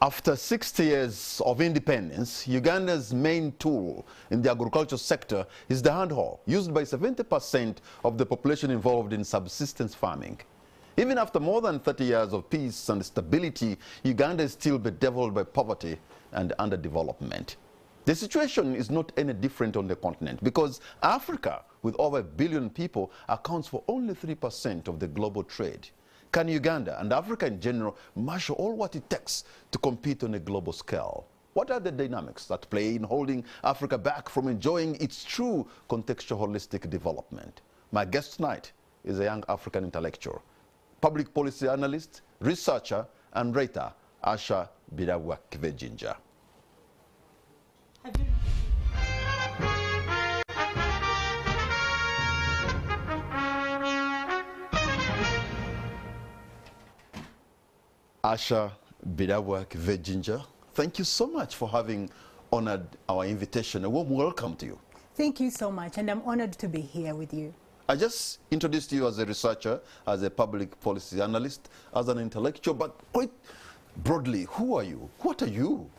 After 60 years of independence, Uganda's main tool in the agriculture sector is the hand hoe, used by 70% of the population involved in subsistence farming. Even after more than 30 years of peace and stability, Uganda is still bedeviled by poverty and underdevelopment. The situation is not any different on the continent because Africa, with over 1 billion people, accounts for only 3% of the global trade. Can Uganda and Africa in general marshal all what it takes to compete on a global scale? What are the dynamics at play in holding Africa back from enjoying its true contextual holistic development? My guest tonight is a young African intellectual, public policy analyst, researcher, and writer, Asha Bidabwa-Kivejinja. Asha Bidabwa-Kivejinja, thank you so much for having honored our invitation. A warm welcome to you. Thank you so much, and I'm honored to be here with you. I just introduced you as a researcher, as a public policy analyst, as an intellectual, but quite broadly, who are you? What are you?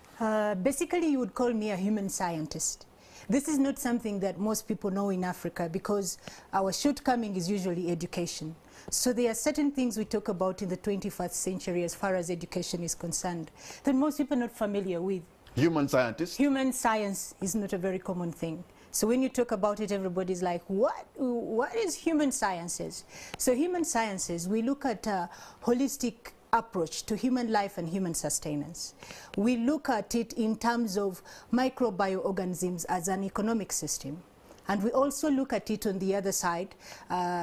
Basically, you would call me a human scientist. This is not something that most people know in Africa because our shortcoming is usually education. So there are certain things we talk about in the 21st century as far as education is concerned that most people are not familiar with. Human scientist? Human science is not a very common thing. So when you talk about it, everybody's like, what is human sciences? So human sciences, we look at a holistic approach to human life and human sustenance. We look at it in terms of microbioorganisms as an economic system. And we also look at it on the other side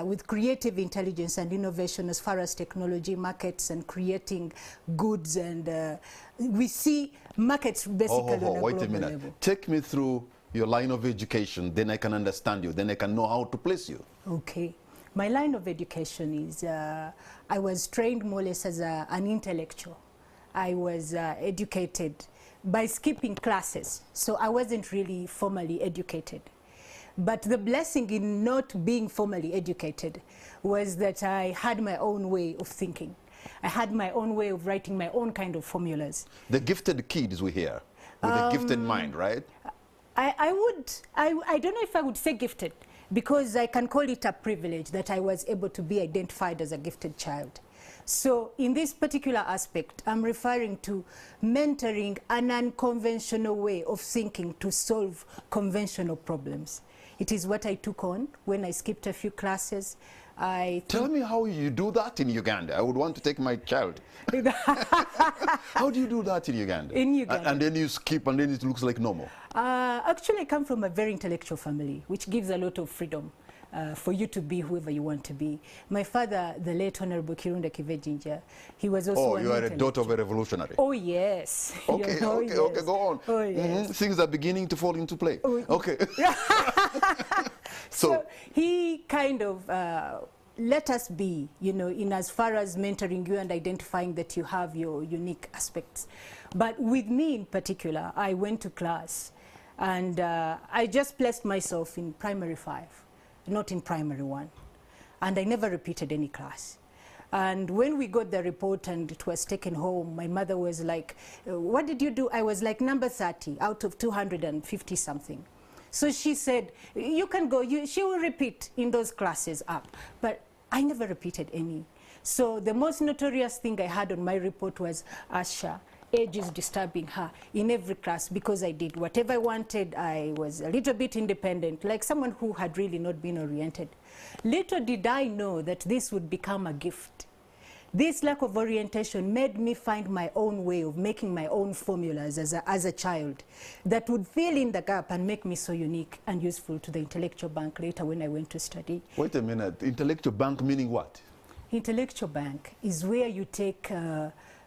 with creative intelligence and innovation as far as technology, markets, and creating goods. And we see markets basically on a global wait a minute. level. Take me through your line of education, then I can understand you, then I can know how to place you. Okay. My line of education is, I was trained more or less as an intellectual. I was educated by skipping classes, so I wasn't really formally educated. But the blessing in not being formally educated was that I had my own way of thinking. I had my own way of writing my own kind of formulas. The gifted kids we hear, with a gifted mind, right? I don't know if I would say gifted, because I can call it a privilege that I was able to be identified as a gifted child. So in this particular aspect, I'm referring to mentoring an unconventional way of thinking to solve conventional problems. It is what I took on when I skipped a few classes. Tell me how you do that in Uganda. I would want to take my child. How do you do that in Uganda? In Uganda. And then you skip and then it looks like normal. Actually, I come from a very intellectual family, which gives a lot of freedom for you to be whoever you want to be. My father, the late Honorable Kirunda Kivejinja, he was also you are a daughter of a revolutionary. Oh, yes. Okay, okay, go on. Oh, yes. Things are beginning to fall into play. Oh, okay. So he kind of let us be, you know, in as far as mentoring you and identifying that you have your unique aspects. But with me in particular, I went to class and I just placed myself in primary 5, not in primary 1. And I never repeated any class. And when we got the report and it was taken home, my mother was like, what did you do? I was like number 30 out of 250 something. So she said, you can go, she will repeat in those classes up. But I never repeated any. So the most notorious thing I had on my report was Asha, age is disturbing her in every class because I did whatever I wanted. I was a little bit independent, like someone who had really not been oriented. Little did I know that this would become a gift. This lack of orientation made me find my own way of making my own formulas as a child that would fill in the gap and make me so unique and useful to the intellectual bank later when I went to study. Wait a minute, intellectual bank meaning what? Intellectual bank is where you take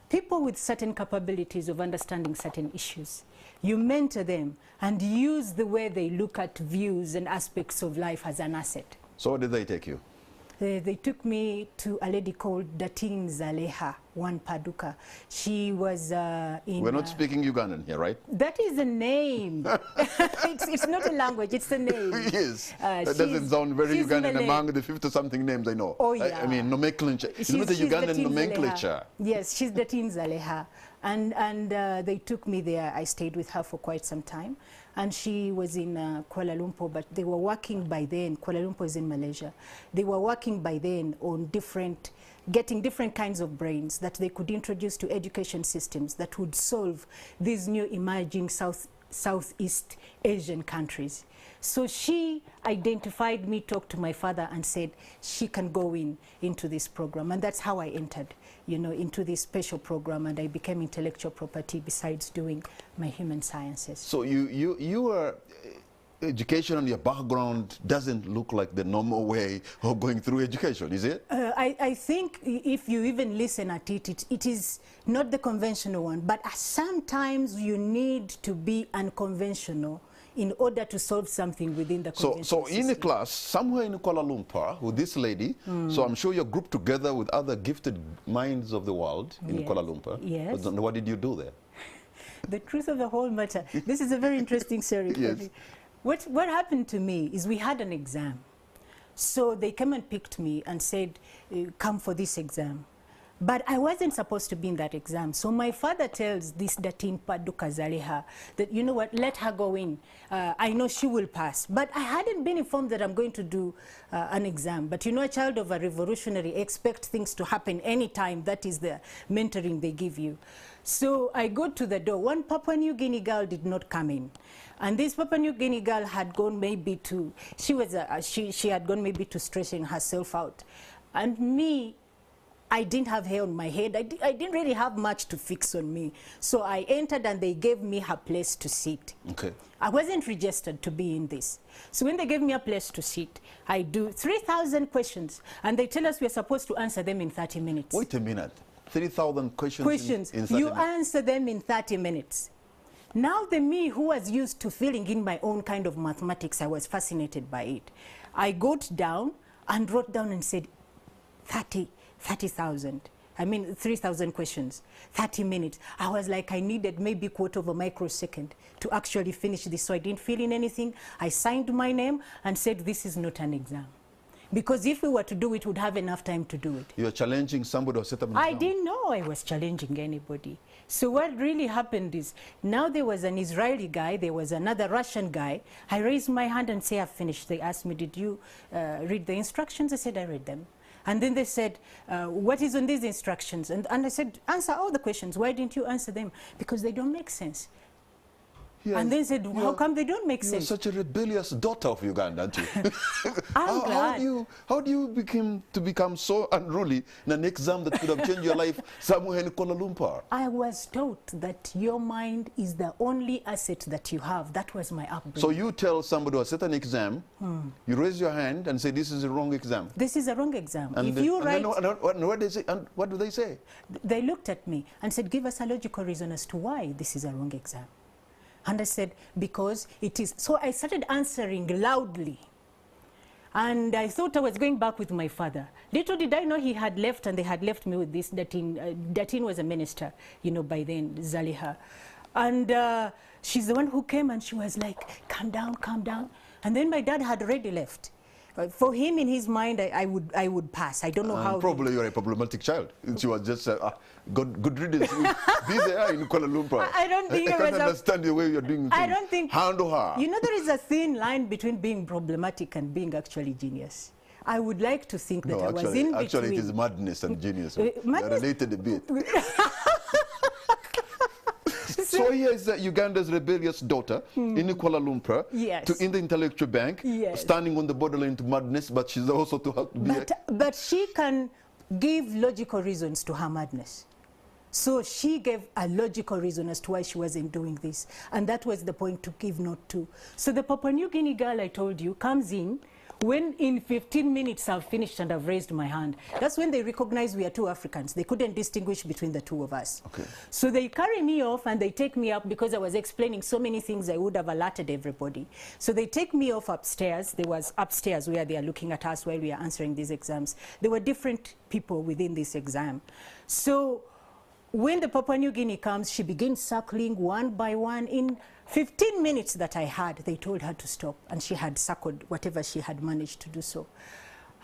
people with certain capabilities of understanding certain issues. You mentor them and use the way they look at views and aspects of life as an asset. So where did they take you? They took me to a lady called Datin Zaleha Paduka. She was in... We're not speaking Ugandan here, right? That is a name. it's not a language, it's a name. Yes. That doesn't sound very Ugandan among the 50-something names I know. Oh, yeah. I mean, nomenclature. It's not a Ugandan nomenclature. Yes, she's Datin Zaleha. And they took me there. I stayed with her for quite some time. And she was in Kuala Lumpur, but they were working by then. Kuala Lumpur is in Malaysia. They were working by then on getting different kinds of brains that they could introduce to education systems that would solve these new emerging Southeast Asian countries. So she identified me, talked to my father, and said she can go into this program. And that's how I entered, into this special program, and I became intellectual property besides doing my human sciences. So your education and your background doesn't look like the normal way of going through education, is it? I think if you even listen at it, it is not the conventional one, but sometimes you need to be unconventional in order to solve something within the conventional So system. in a class, somewhere in Kuala Lumpur, with this lady, so I'm sure you're grouped together with other gifted minds of the world in Kuala Lumpur. Yes. But what did you do there? The truth of the whole matter, this is a very interesting story. Yes. What happened to me is we had an exam. So they came and picked me and said, come for this exam. But I wasn't supposed to be in that exam. So my father tells this Datin Paduka Zaliha that, you know what, let her go in. I know she will pass. But I hadn't been informed that I'm going to do an exam. But a child of a revolutionary expects things to happen anytime. That is the mentoring they give you. So I go to the door. One Papua New Guinea girl did not come in. And this Papua New Guinea girl had gone maybe to, she had gone maybe to stressing herself out. And me, I didn't have hair on my head. I didn't really have much to fix on me. So I entered and they gave me her place to sit. Okay. I wasn't registered to be in this. So when they gave me a place to sit, I do 3,000 questions. And they tell us we're supposed to answer them in 30 minutes. Wait a minute. 3,000 questions in 30 you minutes. answer them in 30 minutes. Now the me who was used to filling in my own kind of mathematics, I was fascinated by it. I got down and wrote down and said 30,000. I mean 3,000 questions, 30 minutes. I was like, I needed maybe a quarter of a microsecond to actually finish this. So I didn't fill in anything. I signed my name and said, this is not an exam. Because if we were to do it, we'd have enough time to do it. You're challenging somebody or set up an exam? I didn't know I was challenging anybody. So what really happened is, now there was an Israeli guy, there was another Russian guy. I raised my hand and said, I've finished. They asked me, did you read the instructions? I said, I read them. And then they said, what is on these instructions? And I said, answer all the questions. Why didn't you answer them? Because they don't make sense. Yes. And then said, how come they don't make sense? You're such a rebellious daughter of Uganda, aren't you? I'm glad. How do you become so unruly in an exam that could have changed your life somewhere in Kuala Lumpur? I was taught that your mind is the only asset that you have. That was my upbringing. So you tell somebody who has set an exam, you raise your hand and say, this is a wrong exam. This is a wrong exam. And if then, you write... what do they say? They looked at me and said, give us a logical reason as to why this is a wrong exam. And I said, because it is. So I started answering loudly. And I thought I was going back with my father. Little did I know he had left, and they had left me with this Datin. Datin was a minister, by then, Zaliha. And she's the one who came, and she was like, calm down, calm down. And then my dad had already left. For him, in his mind, I would pass. I don't know how. Probably you're a problematic child. She was just good riddance. These are in Kuala Lumpur. I don't think I can't understand the way you're doing things. I don't think. Handle her. There is a thin line between being problematic and being actually genius. I would like to think that I was in between. Actually, it is madness and genius. They're related a bit. So here is Uganda's rebellious daughter in Kuala Lumpur, in the intellectual bank, standing on the borderline to madness, but she's also to have to be... But she can give logical reasons to her madness. So she gave a logical reason as to why she wasn't doing this. And that was the point to give note to. So the Papua New Guinea girl I told you comes in when in 15 minutes I've finished and I've raised my hand. That's when they recognize we are two Africans. They couldn't distinguish between the two of us. Okay. So they carry me off and they take me up because I was explaining so many things I would have alerted everybody. So they take me off upstairs. There was upstairs where they are looking at us while we are answering these exams. There were different people within this exam. So when the Papua New Guinea comes, she begins circling one by one. In 15 minutes that I had, they told her to stop, and she had circled whatever she had managed to do so.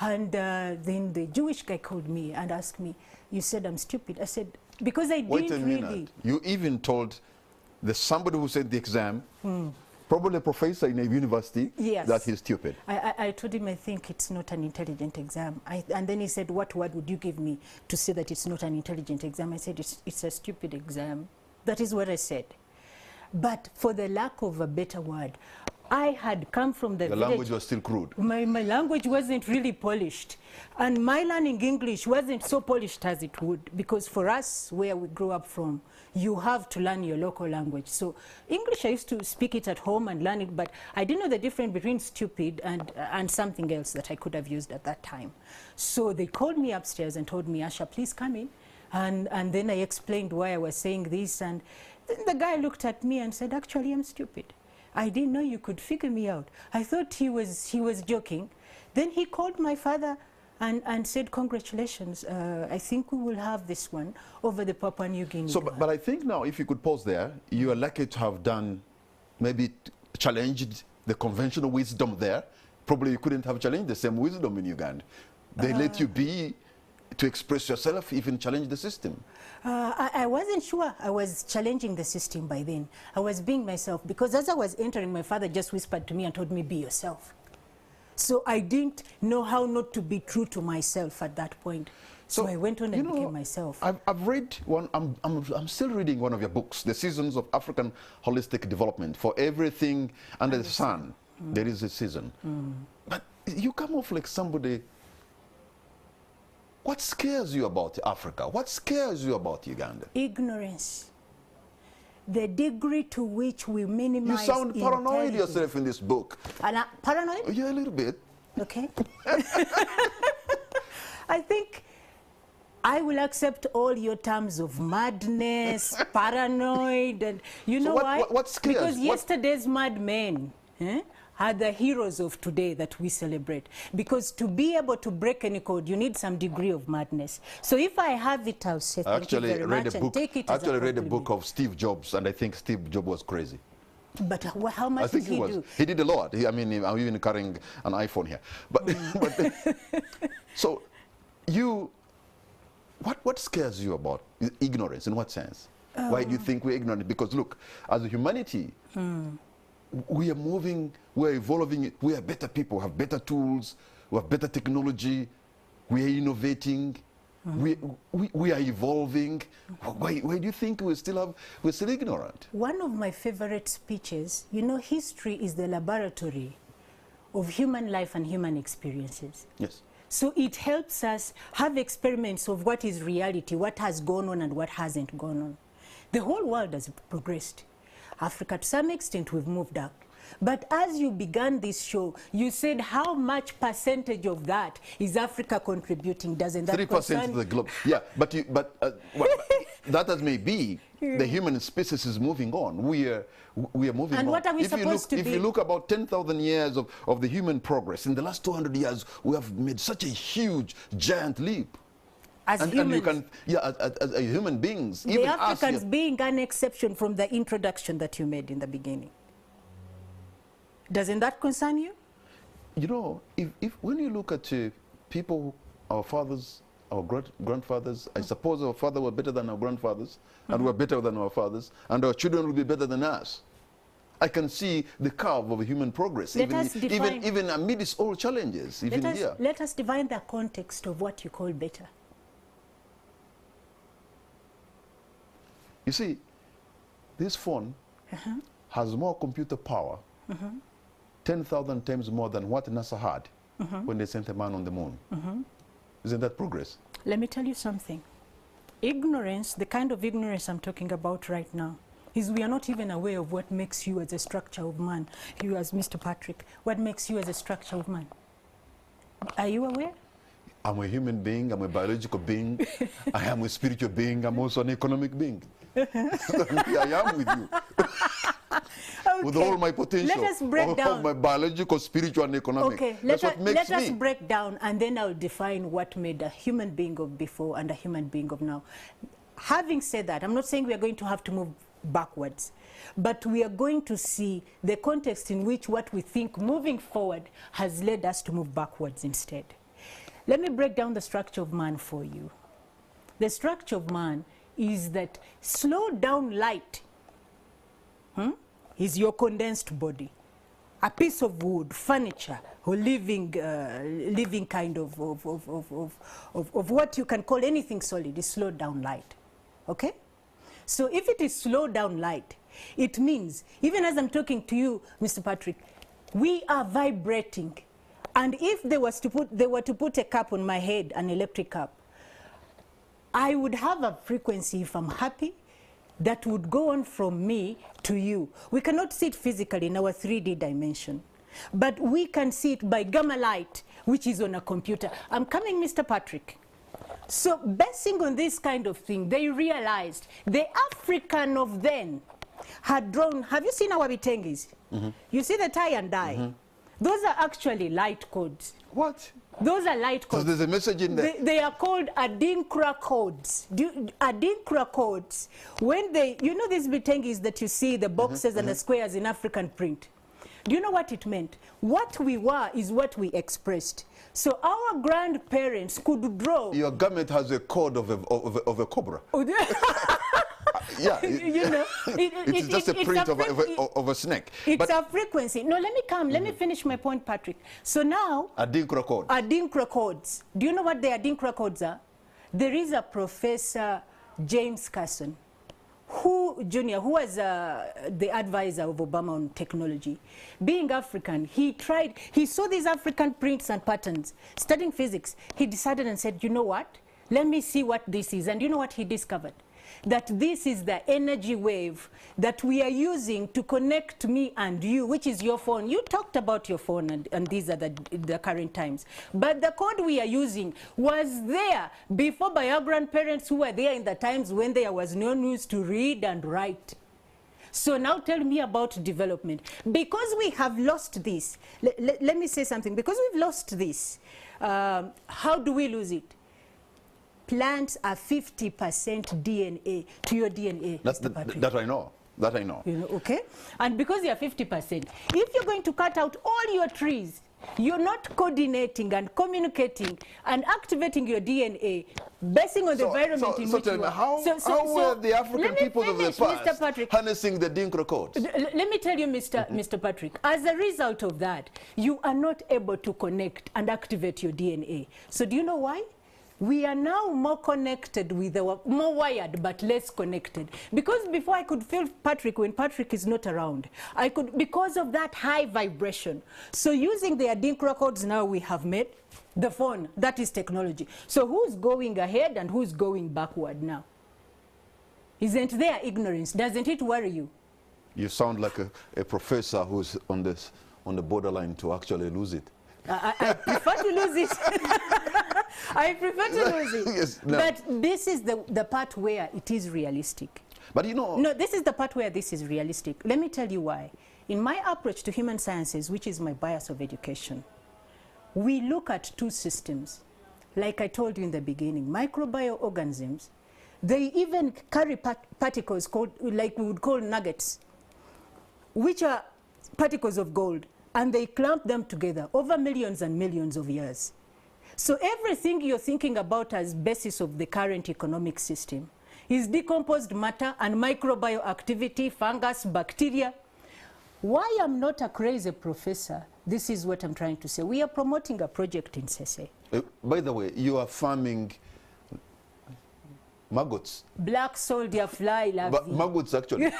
And then the Jewish guy called me and asked me, you said I'm stupid. I said, Because I Wait a didn't minute. really. You even told somebody who said the exam, probably a professor in a university, Yes. that he's stupid. I told him I think it's not an intelligent exam. And then he said, what word would you give me to say that it's not an intelligent exam? I said, it's a stupid exam. That is what I said. But for the lack of a better word, I had come from the The village. language was still crude. My language wasn't really polished. And my learning English wasn't so polished as it would, because for us, where we grew up from, you have to learn your local language. So English, I used to speak it at home and learn it, but I didn't know the difference between stupid and something else that I could have used at that time. So they called me upstairs and told me, Asha, please come in. And then I explained why I was saying this. And then the guy looked at me and said, actually, I'm stupid. I didn't know you could figure me out. I thought he was joking. Then he called my father and said, congratulations, I think we will have this one over the Papua New Guinea. So, but I think now, if you could pause there, you are lucky to have done, maybe challenged the conventional wisdom there. Probably you couldn't have challenged the same wisdom in Uganda. They let you be, to express yourself, even challenge the system. I wasn't sure I was challenging the system by then. I was being myself, because as I was entering, my father just whispered to me and told me, be yourself. So I didn't know how not to be true to myself at that point. So I went on and became myself. I've read one, I'm still reading one of your books, The Seasons of African Holistic Development. For everything under the sun, there is a season. But you come off like somebody. What scares you about Africa? What scares you about Uganda? Ignorance. The degree to which we minimize You sound paranoid yourself in this book. Paranoid? Yeah, a little bit. Okay. I think I will accept all your terms of madness, paranoid, and you know why? What scares? Because yesterday's madmen are the heroes of today that we celebrate. Because to be able to break any code, you need some degree of madness. So if I have it, I'll say thank you very much and take it as a compliment. I actually read a book of Steve Jobs, and I think Steve Jobs was crazy. But how much did he do? He did a lot. I mean, I'm even carrying an iPhone here. But, so you, what scares you about ignorance? In what sense? Why do you think we're ignorant? Because look, as a humanity, we are moving, we're evolving, we are better people, have better tools, we have better technology, we are innovating, we are evolving. Why do you think we're still ignorant? One of my favorite speeches, you know, history is the laboratory of human life and human experiences. Yes. So it helps us have experiments of what is reality, what has gone on and what hasn't gone on. The whole world has progressed. Africa, to some extent, we've moved up. But as you began this show, you said how much percentage of that is Africa contributing? Doesn't that 3% of the globe. Yeah, but that as may be, the human species is moving on. We are moving on. And what are we supposed to be? If you look about 10,000 years of the human progress, in the last 200 years, we have made such a huge, giant leap. As humans. And you can, as human beings, the even Africans being an exception from the introduction that you made in the beginning. Doesn't that concern you? You know, when you look at people, our fathers, our grandfathers, I suppose our fathers were better than our grandfathers, and we're better than our fathers, and our children will be better than us. I can see the curve of human progress, even amidst all challenges, even here. Let us define the context of what you call better. You see, this phone has more computer power, 10,000 times more than what NASA had when they sent a man on the moon. Isn't that progress? Let me tell you something. Ignorance, the kind of ignorance I'm talking about right now, is we are not even aware of what makes you as a structure of man. You as Mr. Patrick, what makes you as a structure of man? Are you aware? I'm a human being, I'm a biological being, I am a spiritual being, I'm also an economic being. I am with you. Okay. With all my potential. Let us break down. Of my biological, spiritual, and economic. Okay, let us break down, and then I'll define what made a human being of before and a human being of now. Having said that, I'm not saying we are going to have to move backwards, but we are going to see the context in which what we think moving forward has led us to move backwards instead. Let me break down the structure of man for you. The structure of man is that slow down light is your condensed body. A piece of wood, furniture, or living kind of what you can call anything solid is slowed down light. Okay? So if it is slowed down light, it means, even as I'm talking to you, Mr. Patrick, we are vibrating. And if they were to put a cap on my head, an electric cap, I would have a frequency, if I'm happy, that would go on from me to you. We cannot see it physically in our 3D dimension, but we can see it by gamma light, which is on a computer. I'm coming, Mr. Patrick. So basing on this kind of thing, they realized the African of then had drawn, have you seen our bitengis? You see the tie and dye? Those are actually light codes. What? Those are light codes. So there's a message in there. They are called Adinkra codes. Adinkra codes. When they, you know these bitengis that you see, the boxes and the squares in African print. Do you know what it meant? What we were is what we expressed. So our grandparents could draw. Your garment has a code of a cobra. Yeah, you know, it's just a print of a snake. It's a frequency. No, let me come. Let me finish my point, Patrick. So now, Adinkra codes. Adinkra codes. Do you know what the Adinkra codes are? There is a Professor James Carson, who was the advisor of Obama on technology. Being African, he saw these African prints and patterns. Studying physics, he decided and said, you know what? Let me see what this is. And you know what he discovered? That this is the energy wave that we are using to connect me and you, which is your phone. You talked about your phone, and these are the current times. But the code we are using was there before by our grandparents who were there in the times when there was no news to read and write. So now tell me about development. Because we have lost this, let me say something. Because we've lost this, how do we lose it? Plants are 50% DNA to your DNA. That I know. That I know. You know, okay? And because you are 50%, if you're going to cut out all your trees, you're not coordinating and communicating and activating your DNA, basing on the environment in which you are. How were the African people of the past harnessing the Dinkra codes? Let me tell you, Mr. Patrick, as a result of that, you are not able to connect and activate your DNA. So do you know why? We are now more connected with more wired but less connected. Because before I could feel Patrick when Patrick is not around. I could, because of that high vibration. So using the Adinkra codes now we have made the phone, that is technology. So who's going ahead and who's going backward now? Isn't there ignorance? Doesn't it worry you? You sound like a professor who's on the borderline to actually lose it. I prefer to lose it. I prefer to lose it. Yes, no. But this is the part where it is realistic. But you know... No, this is the part where this is realistic. Let me tell you why. In my approach to human sciences, which is my bias of education, we look at two systems. Like I told you in the beginning, microbioorganisms, they even carry particles called, like we would call nuggets, which are particles of gold. And they clamp them together over millions and millions of years. So everything you're thinking about as basis of the current economic system is decomposed matter and microbial activity, fungus, bacteria. Why I'm not a crazy professor, this is what I'm trying to say. We are promoting a project in Sese. By the way, you are farming maggots. Black soldier fly larvae. Maggots, actually.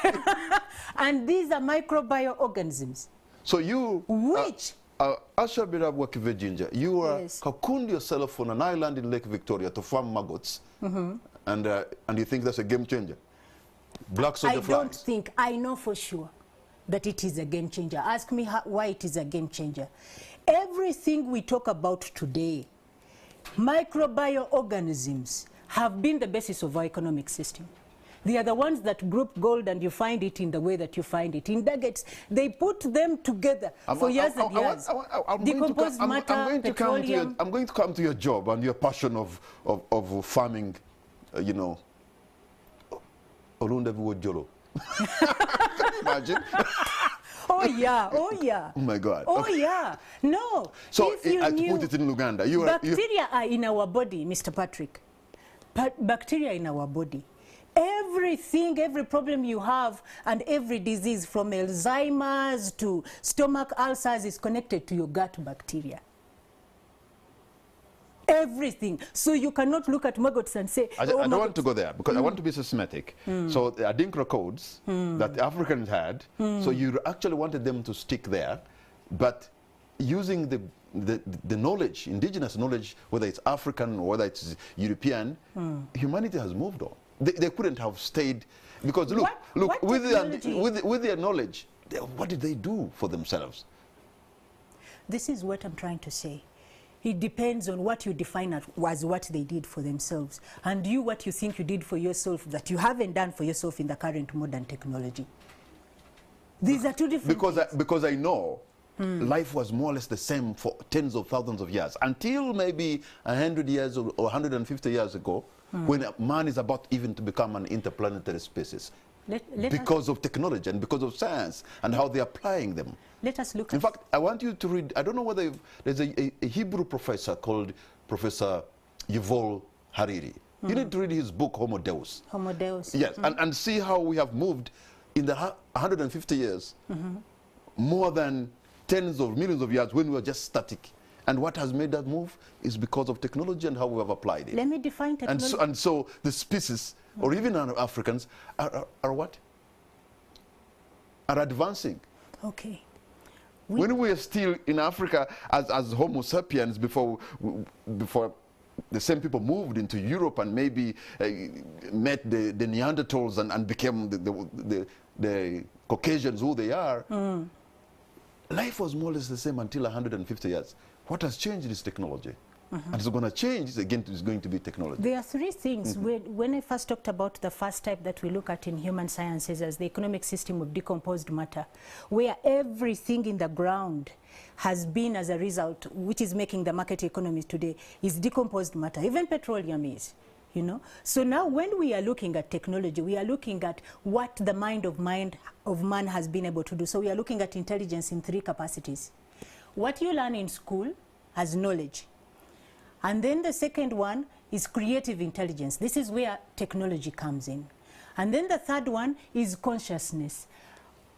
And these are microbioorganisms. So you, which Asha Birabwa Kivejinja, you cocooned yourself on an island in Lake Victoria to farm maggots, and you think that's a game changer? Black soldier flies. I don't think, I know for sure that it is a game changer. Ask me why it is a game changer. Everything we talk about today, microbioorganisms have been the basis of our economic system. They are the ones that group gold, and you find it in the way that you find it. In nuggets, they put them together for years and years. Decomposed matter, petroleum. I'm going to come to your job and your passion of farming, you know. Jolo. Can you imagine? Oh yeah, oh yeah. Oh my God. Oh yeah. No. So I put it in Uganda. Bacteria are in our body, Mr. Patrick. Bacteria in our body. Everything, every problem you have and every disease from Alzheimer's to stomach ulcers is connected to your gut bacteria. Everything. So you cannot look at maggots and say, I don't want to go there because I want to be systematic. So the Adinkra codes that the Africans had, so you actually wanted them to stick there, but using the knowledge, indigenous knowledge, whether it's African or whether it's European, humanity has moved on. They couldn't have stayed because look, with their knowledge, what did they do for themselves? This is what I'm trying to say. It depends on what you define as what they did for themselves, and you what you think you did for yourself that you haven't done for yourself in the current modern technology. These are two different things. Because I know life was more or less the same for tens of thousands of years until maybe 100 years or 150 years ago, when man is about even to become an interplanetary species. Because of technology and because of science and how they're applying them. Let us look In fact, I want you to read, I don't know whether there's a Hebrew professor called Professor Yuval Hariri. You need to read his book, Homo Deus. Homo Deus. Yes, and see how we have moved in the 150 years, more than tens of millions of years when we were just static. And what has made that move is because of technology and how we have applied it. Let me define technology. And so the species, or even Africans, are what? Are advancing. Okay. When we are still in Africa as Homo sapiens before the same people moved into Europe and maybe met the Neanderthals and became the Caucasians who they are, life was more or less the same until 150 years. What has changed is technology. And it's going to change, again, it's going to be technology. There are three things. When I first talked about the first type that we look at in human sciences as the economic system of decomposed matter, where everything in the ground has been as a result, which is making the market economy today, is decomposed matter. Even petroleum is, you know. So now when we are looking at technology, we are looking at what the mind of man has been able to do. So we are looking at intelligence in three capacities. What you learn in school as knowledge. And then the second one is creative intelligence. This is where technology comes in. And then the third one is consciousness.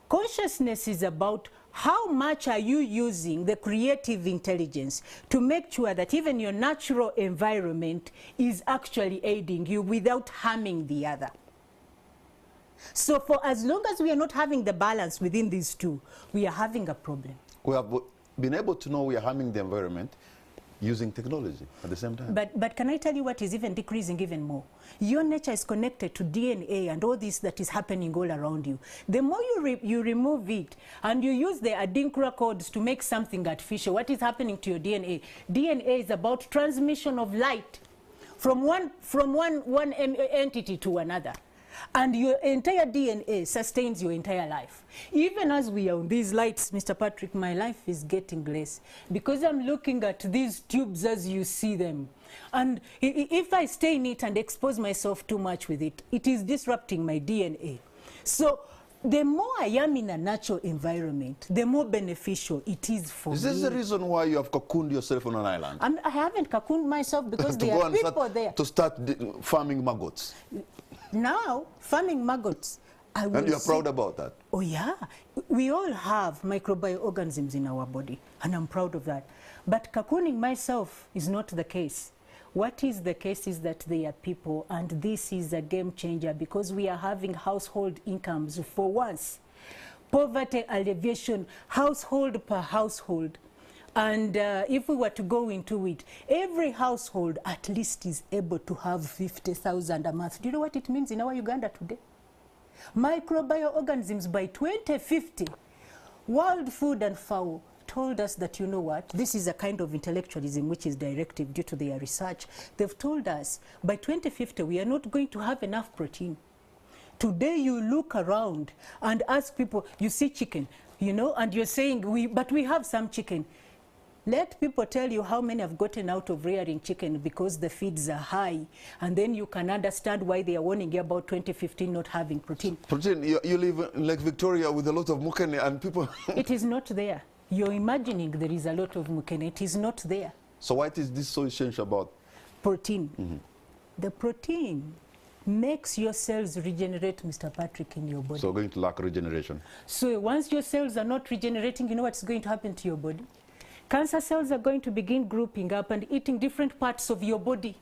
Consciousness is about how much are you using the creative intelligence to make sure that even your natural environment is actually aiding you without harming the other. So for as long as we are not having the balance within these two, we are having a problem. We have been able to know we are harming the environment using technology at the same time. But can I tell you what is even decreasing even more? Your nature is connected to DNA and all this that is happening all around you. The more you remove it and you use the Adinkra codes to make something artificial, what is happening to your DNA? DNA is about transmission of light from one entity to another. And your entire DNA sustains your entire life. Even as we are on these lights, Mr. Patrick, my life is getting less because I'm looking at these tubes as you see them. And if I stay in it and expose myself too much with it, it is disrupting my DNA. So the more I am in a natural environment, the more beneficial it is for me. Is this the reason why you have cocooned yourself on an island? I haven't cocooned myself because there are people there. To start farming maggots. Now, farming maggots. And you're proud about that? Oh, yeah. We all have microbial in our body, and I'm proud of that. But cocooning myself is not the case. What is the case is that they are people, and this is a game changer because we are having household incomes for once. Poverty alleviation, household per household. And if we were to go into it, every household at least is able to have 50,000 a month. Do you know what it means in our Uganda today? Microbial organisms by 2050. World Food and FAO told us that, you know what, this is a kind of intellectualism which is directive due to their research. They've told us by 2050 we are not going to have enough protein. Today you look around and ask people, you see chicken, you know, and you're saying, but we have some chicken. Let people tell you how many have gotten out of rearing chicken because the feeds are high, and then you can understand why they are warning you about 2015 not having protein. Protein, you live in Lake Victoria with a lot of mukene and people... It is not there. You're imagining there is a lot of mukene. It is not there. So what is this so essential about? Protein. The protein makes your cells regenerate, Mr. Patrick, in your body. So going to lack regeneration. So once your cells are not regenerating, you know what's going to happen to your body? Cancer cells are going to begin grouping up and eating different parts of your body.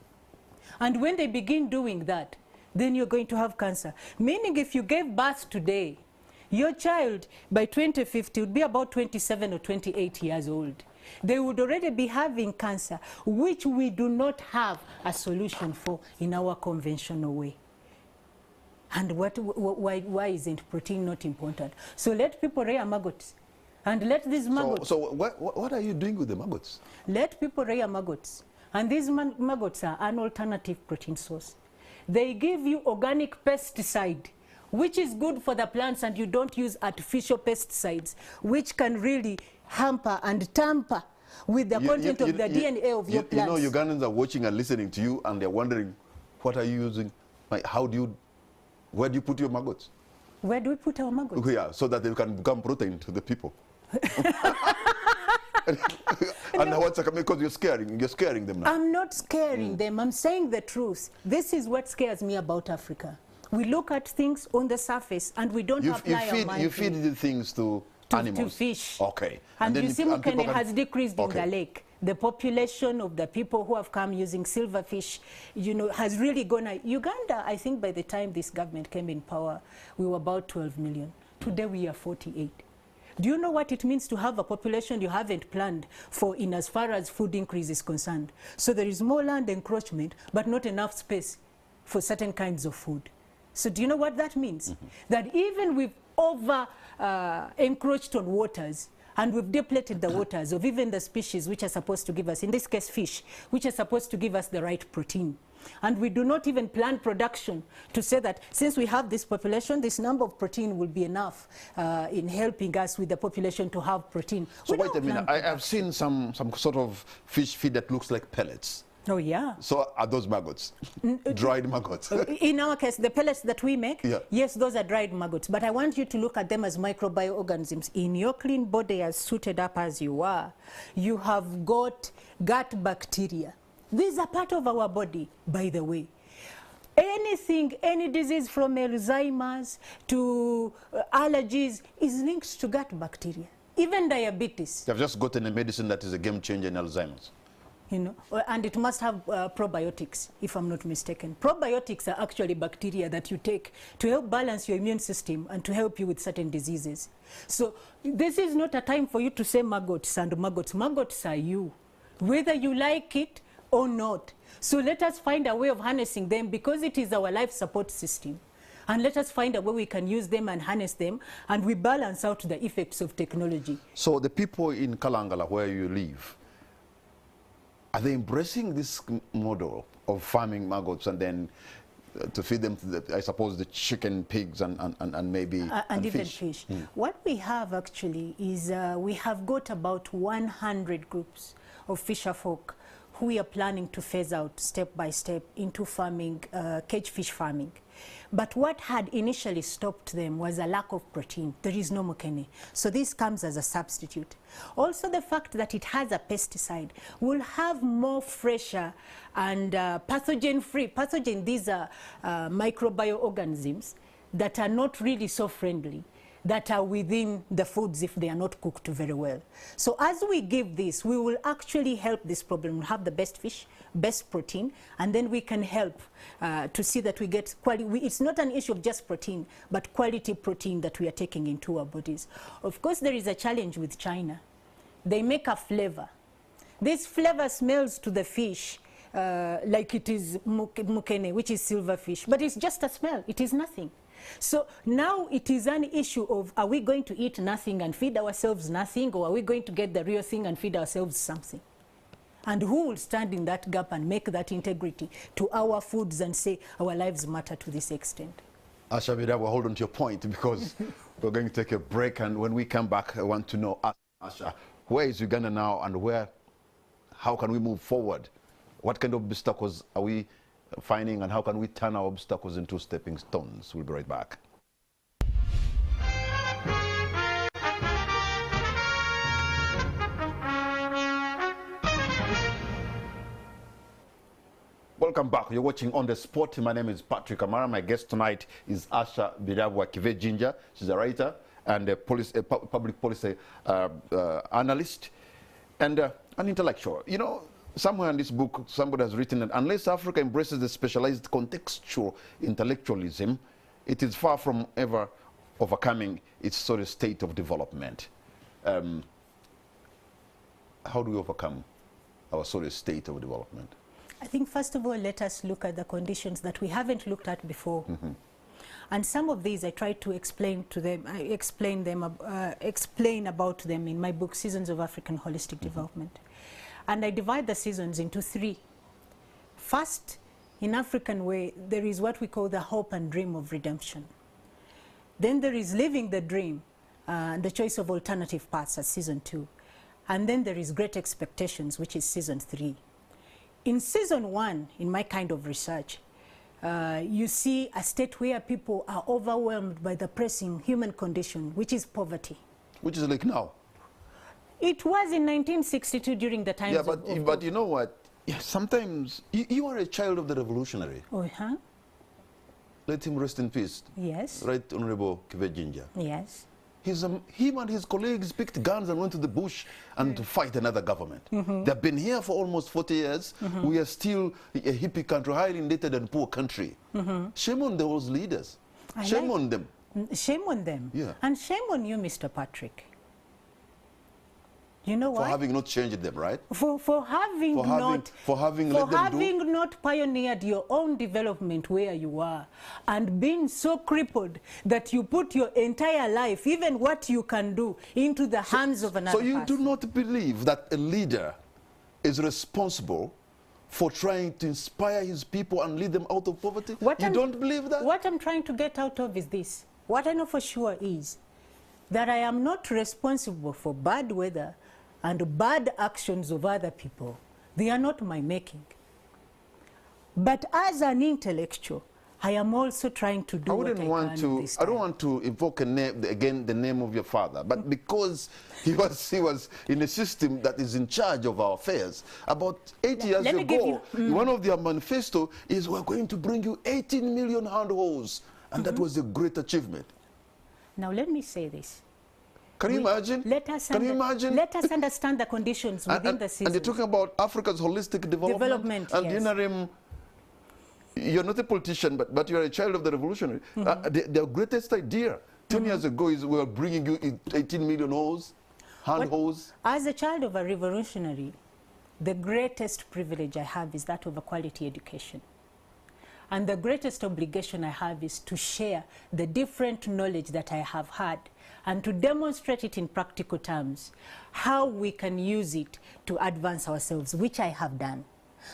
And when they begin doing that, then you're going to have cancer. Meaning if you gave birth today, your child by 2050 would be about 27 or 28 years old. They would already be having cancer, which we do not have a solution for in our conventional way. And why isn't protein not important? So let people rear maggots. And let these maggots... So what are you doing with the maggots? Let people rear maggots. And these maggots are an alternative protein source. They give you organic pesticide, which is good for the plants, and you don't use artificial pesticides, which can really hamper and tamper with the content of the DNA of your plants. You know, Ugandans are watching and listening to you, and they're wondering, what are you using? Like, where do you put your maggots? Where do we put our maggots? Yeah, so that they can become protein to the people. And now what's because you're scaring them now. I'm not scaring them. I'm saying the truth. This is what scares me about Africa. We look at things on the surface and we don't apply our mind. You feed the things to animals. To fish. Okay. And you see, Mukene has decreased in the lake. The population of the people who have come using silverfish, you know, has really gone. Uganda, I think by the time this government came in power, we were about 12 million. Today we are 48. Do you know what it means to have a population you haven't planned for in as far as food increase is concerned? So there is more land encroachment, but not enough space for certain kinds of food. So do you know what that means? Mm-hmm. That even we've encroached on waters, and we've depleted the waters of even the species which are supposed to give us, in this case fish, which are supposed to give us the right protein. And we do not even plan production to say that since we have this population, this number of protein will be enough in helping us with the population to have protein. So wait a minute, I've seen some sort of fish feed that looks like pellets. Oh, yeah. So are those maggots? Dried maggots? In our case, the pellets that we make, yeah. Yes, those are dried maggots. But I want you to look at them as microbioorganisms. In your clean body, as suited up as you are, you have got gut bacteria. These are part of our body, by the way. Anything, any disease from Alzheimer's to allergies is linked to gut bacteria. Even diabetes. They've just gotten a medicine that is a game changer in Alzheimer's. You know, and it must have probiotics, if I'm not mistaken. Probiotics are actually bacteria that you take to help balance your immune system and to help you with certain diseases. So this is not a time for you to say maggots and maggots. Maggots are you, whether you like it or not. So let us find a way of harnessing them, because it is our life support system. And let us find a way we can use them and harness them, and we balance out the effects of technology. So the people in Kalangala, where you live, are they embracing this model of farming maggots and then to feed them to I suppose the chicken, pigs, and maybe and even fish? What we have actually is we have got about 100 groups of fisher folk who we are planning to phase out step by step into farming, cage fish farming. But what had initially stopped them was a lack of protein. There is no mukene. So this comes as a substitute. Also the fact that it has a pesticide will have more fresher and pathogen-free. Pathogen, these are microbioorganisms that are not really so friendly, that are within the foods if they are not cooked very well. So as we give this, we will actually help this problem. We'll have the best fish, best protein, and then we can help to see that we get quality. It's not an issue of just protein, but quality protein that we are taking into our bodies. Of course, there is a challenge with China. They make a flavor. This flavor smells to the fish like it is mukene, which is silverfish, but it's just a smell. It is nothing. So now it is an issue of, are we going to eat nothing and feed ourselves nothing, or are we going to get the real thing and feed ourselves something? And who will stand in that gap and make that integrity to our foods and say our lives matter to this extent? Asha Vida, we'll hold on to your point because we're going to take a break, and when we come back, I want to know, Asha, where is Uganda now, and how can we move forward? What kind of obstacles are we finding, and how can we turn our obstacles into stepping stones? We'll be right back. Welcome back. You're watching On The Spot. My name is Patrick Amara. My guest tonight is Asha Birabwa Kive-Jinja. She's a writer and a public policy analyst and an intellectual. You know, somewhere in this book, somebody has written that unless Africa embraces the specialized contextual intellectualism, it is far from ever overcoming its sort of state of development. How do we overcome our sort of state of development? I think first of all, let us look at the conditions that we haven't looked at before. And some of these I try to explain to them, explain about them in my book, Seasons of African Holistic Development. And I divide the seasons into three. First, in African way, there is what we call the hope and dream of redemption. Then there is living the dream, the choice of alternative paths as season 2. And then there is great expectations, which is season 3. In season 1, in my kind of research, you see a state where people are overwhelmed by the pressing human condition, which is poverty. Which is like now. It was in 1962 during the times but you know what? Yeah, sometimes you are a child of the revolutionary. Uh-huh. Let him rest in peace. Yes. Right, Honorable Kive-Jinja. Yes. Him and his colleagues picked guns and went to the bush and to fight another government. They've been here for almost 40 years. We are still a hippie country, highly indebted and poor country. Shame on those leaders. Shame on them. Shame on them. Yeah. And shame on you, Mr. Patrick. You know what? For having not changed them, right? For having not pioneered your own development where you are and been so crippled that you put your entire life, even what you can do, into the hands of another person. So you do not believe that a leader is responsible for trying to inspire his people and lead them out of poverty? You don't believe that? What I'm trying to get out of is this. What I know for sure is that I am not responsible for bad weather and bad actions of other people. They are not my making. But as an intellectual, I am also trying to do what I can this time. I don't want to invoke again the name of your father, but because he was in a system that is in charge of our affairs. About 8 years ago, one of their manifesto is we're going to bring you 18 million handholds, and that was a great achievement. Now let me say this. Can you imagine? Let us understand the conditions within the system. And you're talking about Africa's holistic development. And yes. You're not a politician, but you're a child of the revolutionary. Their greatest idea 10 years ago is we're bringing you 18 million handholds. As a child of a revolutionary, the greatest privilege I have is that of a quality education. And the greatest obligation I have is to share the different knowledge that I have had and to demonstrate it in practical terms, how we can use it to advance ourselves, which I have done.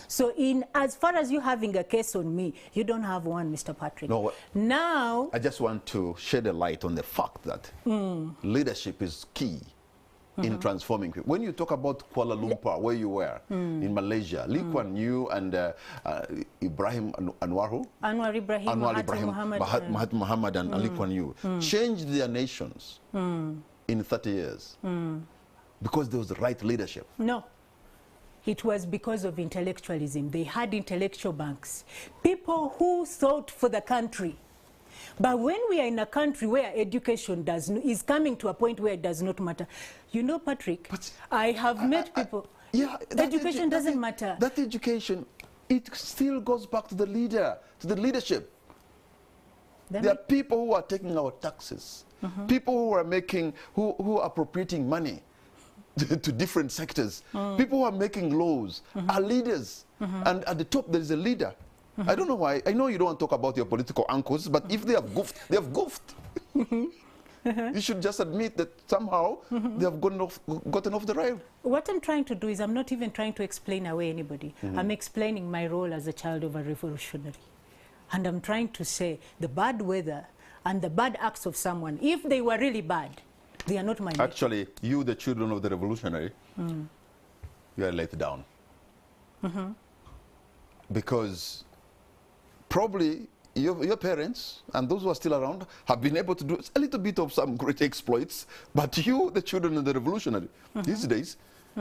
So as far as you having a case on me, you don't have one, Mr. Patrick. No, now, I just want to shed a light on the fact that leadership is key in transforming people. When you talk about Kuala Lumpur, where you were, in Malaysia, Lee Kuan Yew and Ibrahim Anwar Ibrahim, Mahatma Muhammad and Lee Kuan Yew changed their nations in 30 years because there was the right leadership. No. It was because of intellectualism. They had intellectual banks. People who thought for the country. But when we are in a country where education is coming to a point where it does not matter. You know, Patrick, I have met people. Yeah, education doesn't matter. That education, it still goes back to the leader, to the leadership. There are people who are taking our taxes. People who are who are appropriating money to different sectors. People who are making laws are leaders. And at the top there is a leader. I don't know why. I know you don't want to talk about your political uncles, but if they have goofed, they have goofed. You should just admit that somehow they have gotten off the rail. What I'm trying to do is I'm not even trying to explain away anybody. I'm explaining my role as a child of a revolutionary. And I'm trying to say the bad weather and the bad acts of someone, if they were really bad, they are not my making. Actually, you, the children of the revolutionary, you are let down. Because probably your parents and those who are still around have been able to do a little bit of some great exploits, but you, the children of the revolutionary, these days,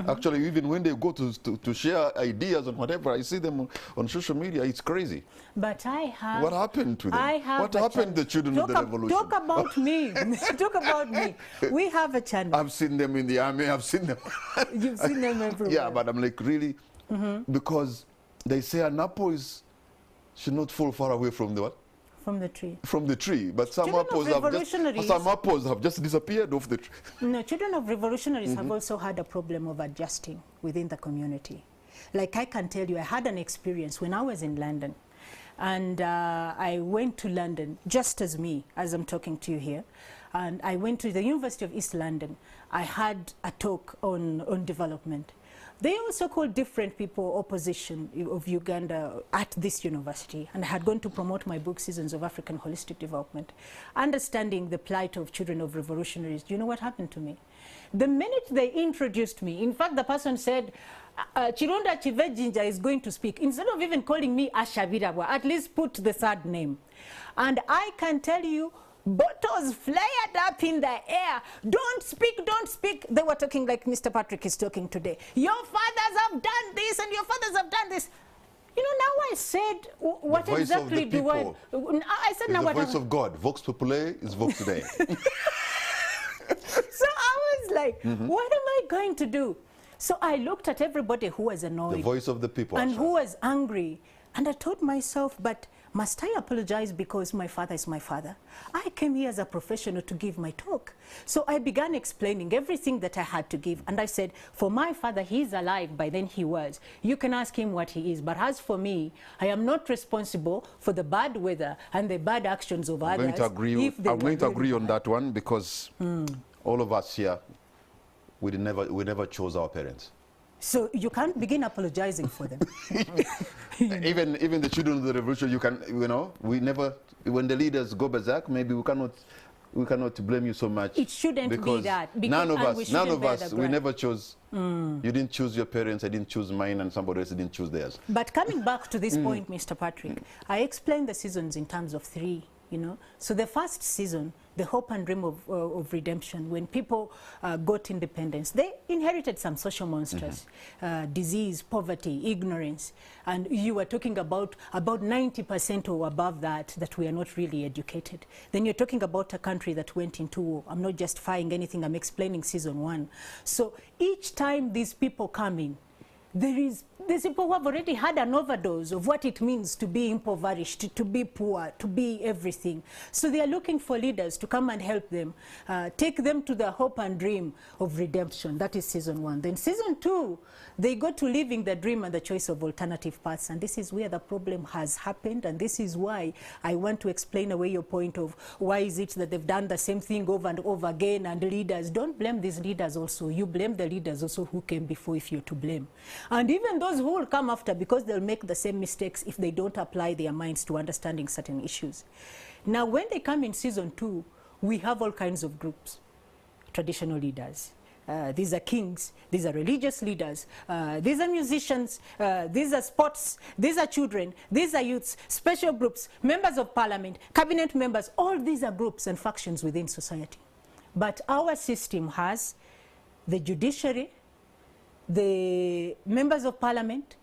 Actually, even when they go to share ideas and whatever, I see them on social media, it's crazy. But I have... What happened to them? What happened to the children of the revolution? Talk about me. Talk about me. We have a channel. I've seen them in the army. I've seen them. You've seen them everywhere. Yeah, but I'm like, really? Because they say an apple should not fall far away from the what? From the tree. From the tree, but some apples have just disappeared off the tree. No, children of revolutionaries have also had a problem of adjusting within the community. Like I can tell you, I had an experience when I was in London, and I went to London just as I'm talking to you here, and I went to the University of East London. I had a talk on development. They also called different people opposition of Uganda at this university, and I had gone to promote my book, Seasons of African Holistic Development, understanding the plight of children of revolutionaries. Do you know what happened to me? The minute they introduced me, in fact, the person said, Chironda Chivejinja is going to speak. Instead of even calling me Ashabirabwa, at least put the third name. And I can tell you, bottles flared up in the air. Don't speak, don't speak. They were talking like Mr. Patrick is talking today. Your fathers have done this and your fathers have done this. You know, now I said, what exactly do I... I said, now the voice of God. Vox Populi is Vox Dei. So I was like, what am I going to do? So I looked at everybody who was annoyed. The voice of the people. And who was angry. And I told myself, but must I apologize because my father is my father? I came here as a professional to give my talk. So I began explaining everything that I had to give. And I said, for my father, he's alive. By then he was. You can ask him what he is. But as for me, I am not responsible for the bad weather and the bad actions of others. I'm going to agree on that one because all of us here, we never chose our parents. So you can't begin apologizing for them. Even the children of the revolution, we never, when the leaders go berserk, maybe we cannot blame you so much. It shouldn't be that. None of us, we never chose. You didn't choose your parents, I didn't choose mine, and somebody else didn't choose theirs. But coming back to this point, Mr. Patrick, I explained the seasons in terms of three. So the first season, the hope and dream of redemption, when people got independence, they inherited some social monsters, disease, poverty, ignorance, and you were talking about 90% or above that we are not really educated. Then you're talking about a country that went into war. I'm not justifying anything, I'm explaining season one. So each time these people come in, there's people who have already had an overdose of what it means to be impoverished, to be poor, to be everything. So they are looking for leaders to come and help them, take them to the hope and dream of redemption. That is season one. Then season two, they go to living the dream and the choice of alternative paths. And this is where the problem has happened. And this is why I want to explain away your point of why is it that they've done the same thing over and over again. And leaders, don't blame these leaders also. You blame the leaders also who came before if you're to blame. And even those who will come after, because they'll make the same mistakes if they don't apply their minds to understanding certain issues. Now, when they come in season two, we have all kinds of groups. Traditional leaders. These are kings. These are religious leaders. These are musicians. These are sports. These are children. These are youths. Special groups. Members of parliament. Cabinet members. All these are groups and factions within society. But our system has the judiciary, the members of parliament.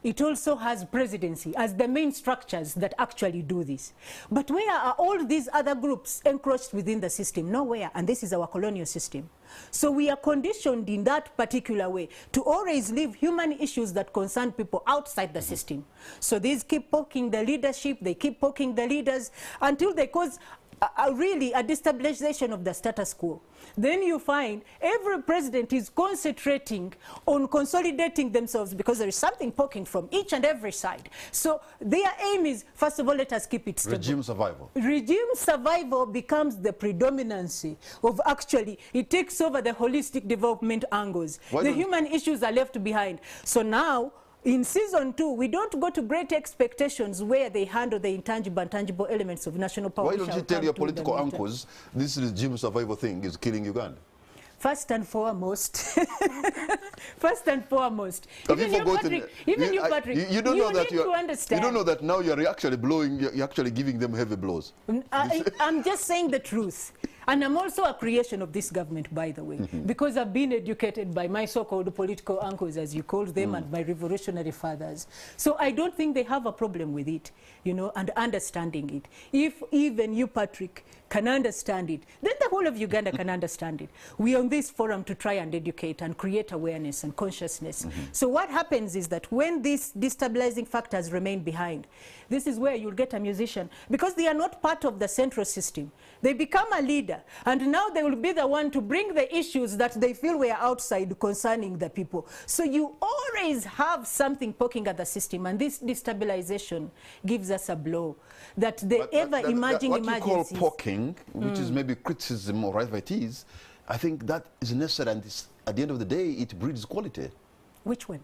It also has presidency as the main structures that actually do this. But where are all these other groups encroached within the system? Nowhere. And this is our colonial system. So we are conditioned in that particular way to always leave human issues that concern people outside the system. So these keep poking the leadership, they keep poking the leaders until they cause really a destabilization of the status quo. Then you find every president is concentrating on consolidating themselves because there is something poking from each and every side. So their aim is, first of all, let us keep it stable. Regime survival. Regime survival becomes the predominancy of actually, it takes over the holistic development angles. The human issues are left behind. So now, in season two, we don't go to great expectations where they handle the intangible and tangible elements of national power. Why don't you tell your political uncles this regime survival thing is killing Uganda? First and foremost, first and foremost, you don't know that now you're actually giving them heavy blows. I'm just saying the truth. And I'm also a creation of this government, by the way, because I've been educated by my so-called political uncles, as you called them, and my revolutionary fathers. So I don't think they have a problem with it, you know, and understanding it. If even you, Patrick, can understand it, then the whole of Uganda can understand it. We are on this forum to try and educate and create awareness and consciousness. So what happens is that when these destabilizing factors remain behind, this is where you'll get a musician, because they are not part of the central system. They become a leader, and now they will be the one to bring the issues that they feel were outside concerning the people. So you always have something poking at the system, and this destabilization gives us a blow that the ever-emerging emergencies... What you call poking, which is maybe criticism or whatever it is, I think that is necessary, and at the end of the day, it breeds quality. Which one?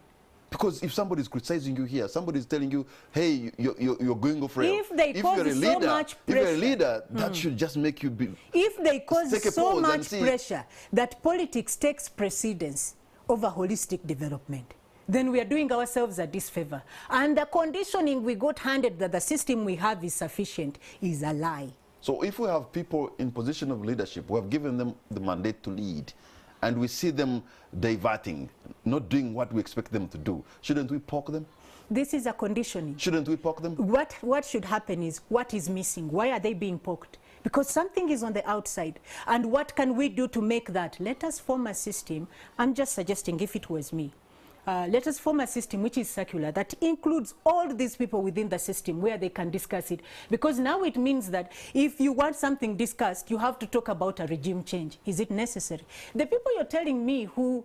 Because if somebody is criticizing you here, somebody is telling you, hey, you're going off rail. If they cause so much pressure, if you're a leader, that should just make you be... If they cause so much pressure that politics takes precedence over holistic development, then we are doing ourselves a disfavor. And the conditioning we got handed that the system we have is sufficient is a lie. So if we have people in position of leadership, we have given them the mandate to lead, and we see them diverting, not doing what we expect them to do, shouldn't we poke them? This is a conditioning. Shouldn't we poke them? What should happen is, what is missing? Why are they being poked? Because something is on the outside. And what can we do to make that? Let us form a system. I'm just suggesting, if it was me, let us form a system which is circular, that includes all these people within the system where they can discuss it. Because now it means that if you want something discussed, you have to talk about a regime change. Is it necessary? The people you're telling me who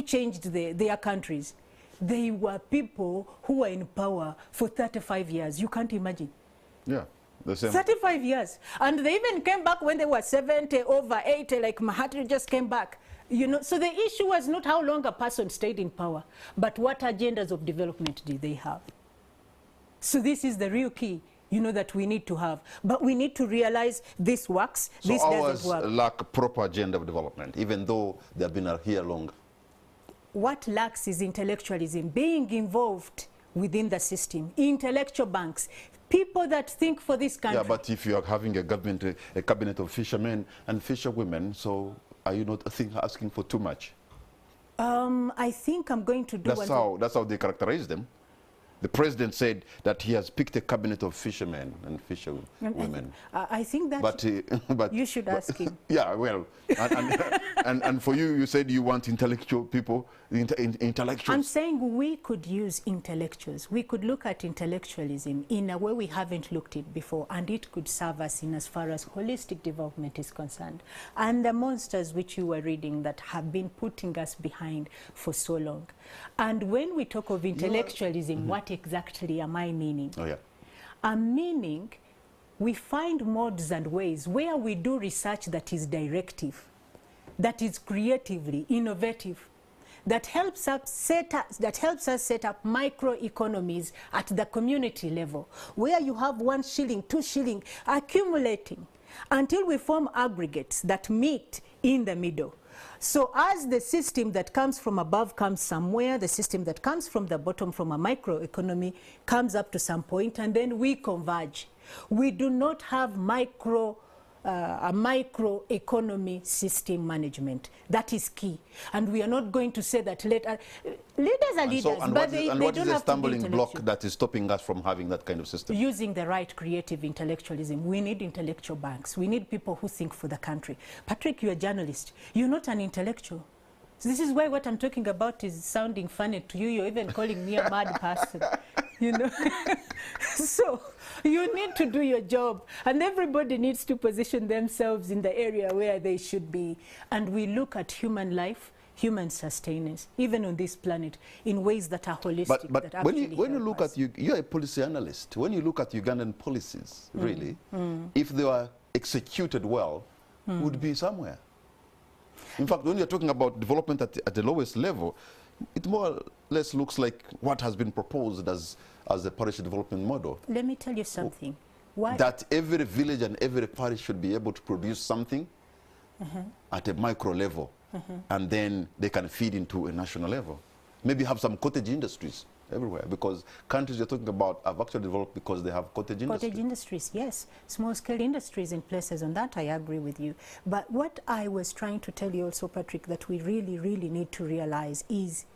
changed their countries, they were people who were in power for 35 years. You can't imagine. Yeah. The same. 35 years. And they even came back when they were 70, over 80, like Mahathir just came back. You know, so the issue was not how long a person stayed in power, but what agendas of development did they have. So this is the real key, you know, that we need to have. But we need to realize this works, this doesn't work. So ours lack a proper agenda of development, even though they have been here long. What lacks is intellectualism, being involved within the system, intellectual banks, people that think for this country. Yeah, but if you are having a government, a cabinet of fishermen and fisherwomen, so are you not asking for too much? I think I'm going to do that's how they characterize them. The president said that he has picked a cabinet of fishermen and fisherwomen. I think that but you should ask him. Yeah, well, and for you, you said you want intellectual people, intellectuals. I'm saying we could use intellectuals. We could look at intellectualism in a way we haven't looked at before, and it could serve us in as far as holistic development is concerned. And the monsters which you were reading that have been putting us behind for so long. And when we talk of intellectualism, what exactly am I meaning? Oh, yeah. I'm meaning we find modes and ways where we do research that is directive, that is creatively innovative, that helps us set up microeconomies at the community level, where you have 1 shilling, 2 shilling accumulating until we form aggregates that meet in the middle. So as the system that comes from above comes somewhere, the system that comes from the bottom from a microeconomy comes up to some point, and then we converge. We do not have a microeconomy system management. That is key. And we are not going to say that leaders are leaders, but they don't have to be intellectual. And what is the stumbling block that is stopping us from having that kind of system? Using the right creative intellectualism. We need intellectual banks. We need people who think for the country. Patrick, you're a journalist. You're not an intellectual. So this is why what I'm talking about is sounding funny to you. You're even calling me a mad person. You know? So you need to do your job, and everybody needs to position themselves in the area where they should be. And we look at human life, human sustenance, even on this planet, in ways that are holistic. But when you look at, you're a policy analyst, when you look at Ugandan policies, really, if they were executed well, would be somewhere. In fact, when you're talking about development at the lowest level, it more or less looks like what has been proposed as a parish development model. Let me tell you something. That every village and every parish should be able to produce something at a micro level, and then they can feed into a national level. Maybe have some cottage industries everywhere, because countries you're talking about have actually developed because they have cottage industries. Cottage industries, yes. Small-scale industries in places. On that, I agree with you. But what I was trying to tell you also, Patrick, that we really, really need to realize is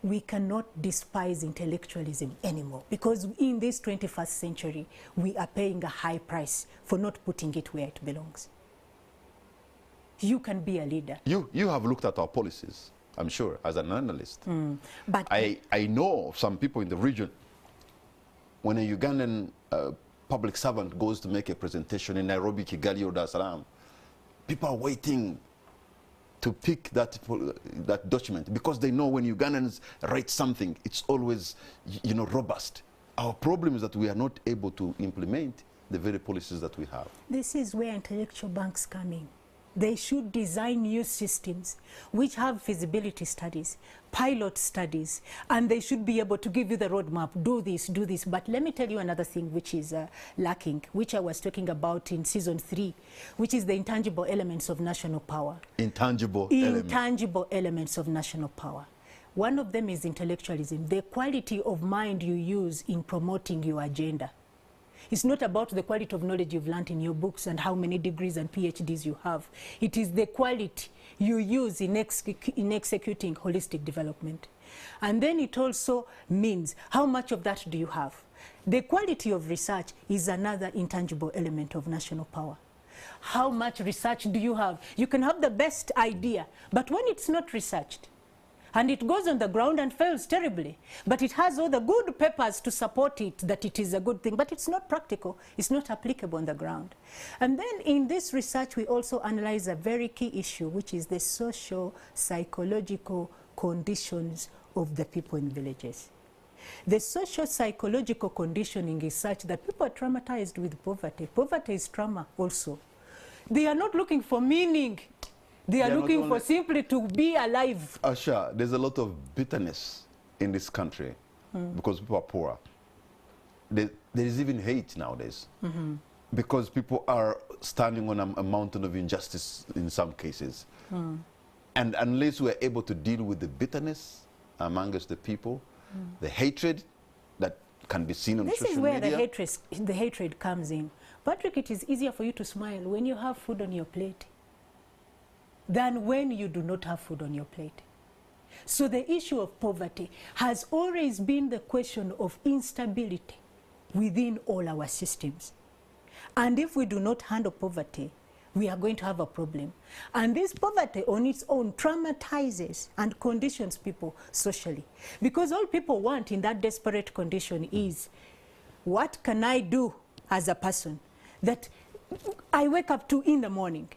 we cannot despise intellectualism anymore, because in this 21st century, we are paying a high price for not putting it where it belongs. You can be a leader. You have looked at our policies, I'm sure, as an analyst. But I know some people in the region, when a Ugandan public servant goes to make a presentation in Nairobi, Kigali, or Dar es Salaam, people are waiting to pick that document, because they know when Ugandans write something, it's always, you know, robust. Our problem is that we are not able to implement the very policies that we have. this is where intellectual banks come in. They should design new systems which have feasibility studies, pilot studies, and they should be able to give you the roadmap, do this, do this. But let me tell you another thing which is lacking, which I was talking about in season 3, which is the intangible elements of national power. Intangible Elements of national power. One of them is intellectualism, the quality of mind you use in promoting your agenda. It's not about the quality of knowledge you've learned in your books and how many degrees and PhDs you have. It is the quality you use in executing holistic development. And then it also means how much of that do you have. The quality of research is another intangible element of national power. How much research do you have? You can have the best idea, but when it's not researched, and it goes on the ground and fails terribly, but it has all the good papers to support it, that it is a good thing, but it's not practical, it's not applicable on the ground. And then in this research, we also analyze a very key issue, which is the social, psychological conditions of the people in villages. The social, psychological conditioning is such that people are traumatized with poverty. Poverty is trauma also. They are not looking for meaning. They are looking for simply to be alive. Asha, there's a lot of bitterness in this country because people are poor. There is even hate nowadays because people are standing on a mountain of injustice in some cases. And unless we're able to deal with the bitterness amongst the people, the hatred that can be seen on social media. This is where the hatred comes in. Patrick, it is easier for you to smile when you have food on your plate than when you do not have food on your plate. So the issue of poverty has always been the question of instability within all our systems. And if we do not handle poverty, we are going to have a problem. And this poverty on its own traumatizes and conditions people socially. Because all people want in that desperate condition is, what can I do as a person that I wake up to in the morning?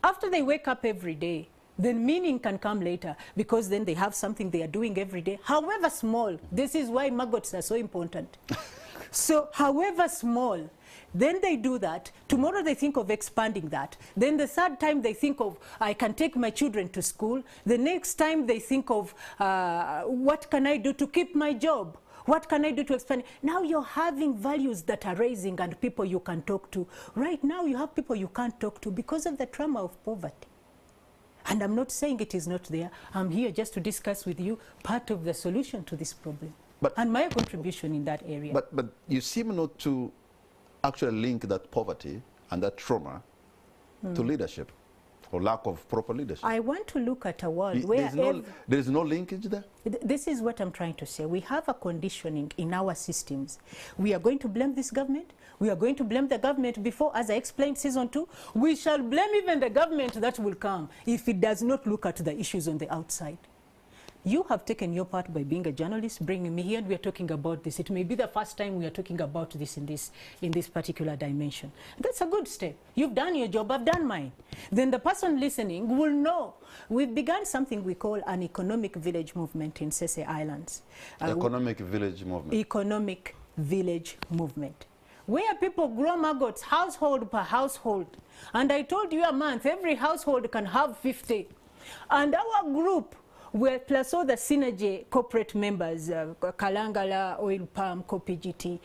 After they wake up every day, then meaning can come later, because then they have something they are doing every day, however small. This is why maggots are so important. So however small, then they do that. Tomorrow they think of expanding that. Then the third time they think of, I can take my children to school. The next time they think of, what can I do to keep my job? What can I do to expand? Now you're having values that are raising and people you can talk to. Right now you have people you can't talk to because of the trauma of poverty. And I'm not saying it is not there. I'm here just to discuss with you part of the solution to this problem and my contribution in that area. But you seem not to actually link that poverty and that trauma to leadership, or lack of proper leadership. I want to look at a world where there is no linkage there? This is what I'm trying to say. We have a conditioning in our systems. We are going to blame this government. We are going to blame the government before, as I explained season 2. We shall blame even the government that will come if it does not look at the issues on the outside. You have taken your part by being a journalist, bringing me here, and we are talking about this. It may be the first time we are talking about this in this particular dimension. That's a good step. You've done your job, I've done mine. Then the person listening will know. We've begun something we call an economic village movement in Sese Islands. Economic village movement. Economic village movement, where people grow maggots household per household. And I told you a month, every household can have 50. And our group, plus all the Synergy corporate members, Kalangala, Oil Palm, COPGT,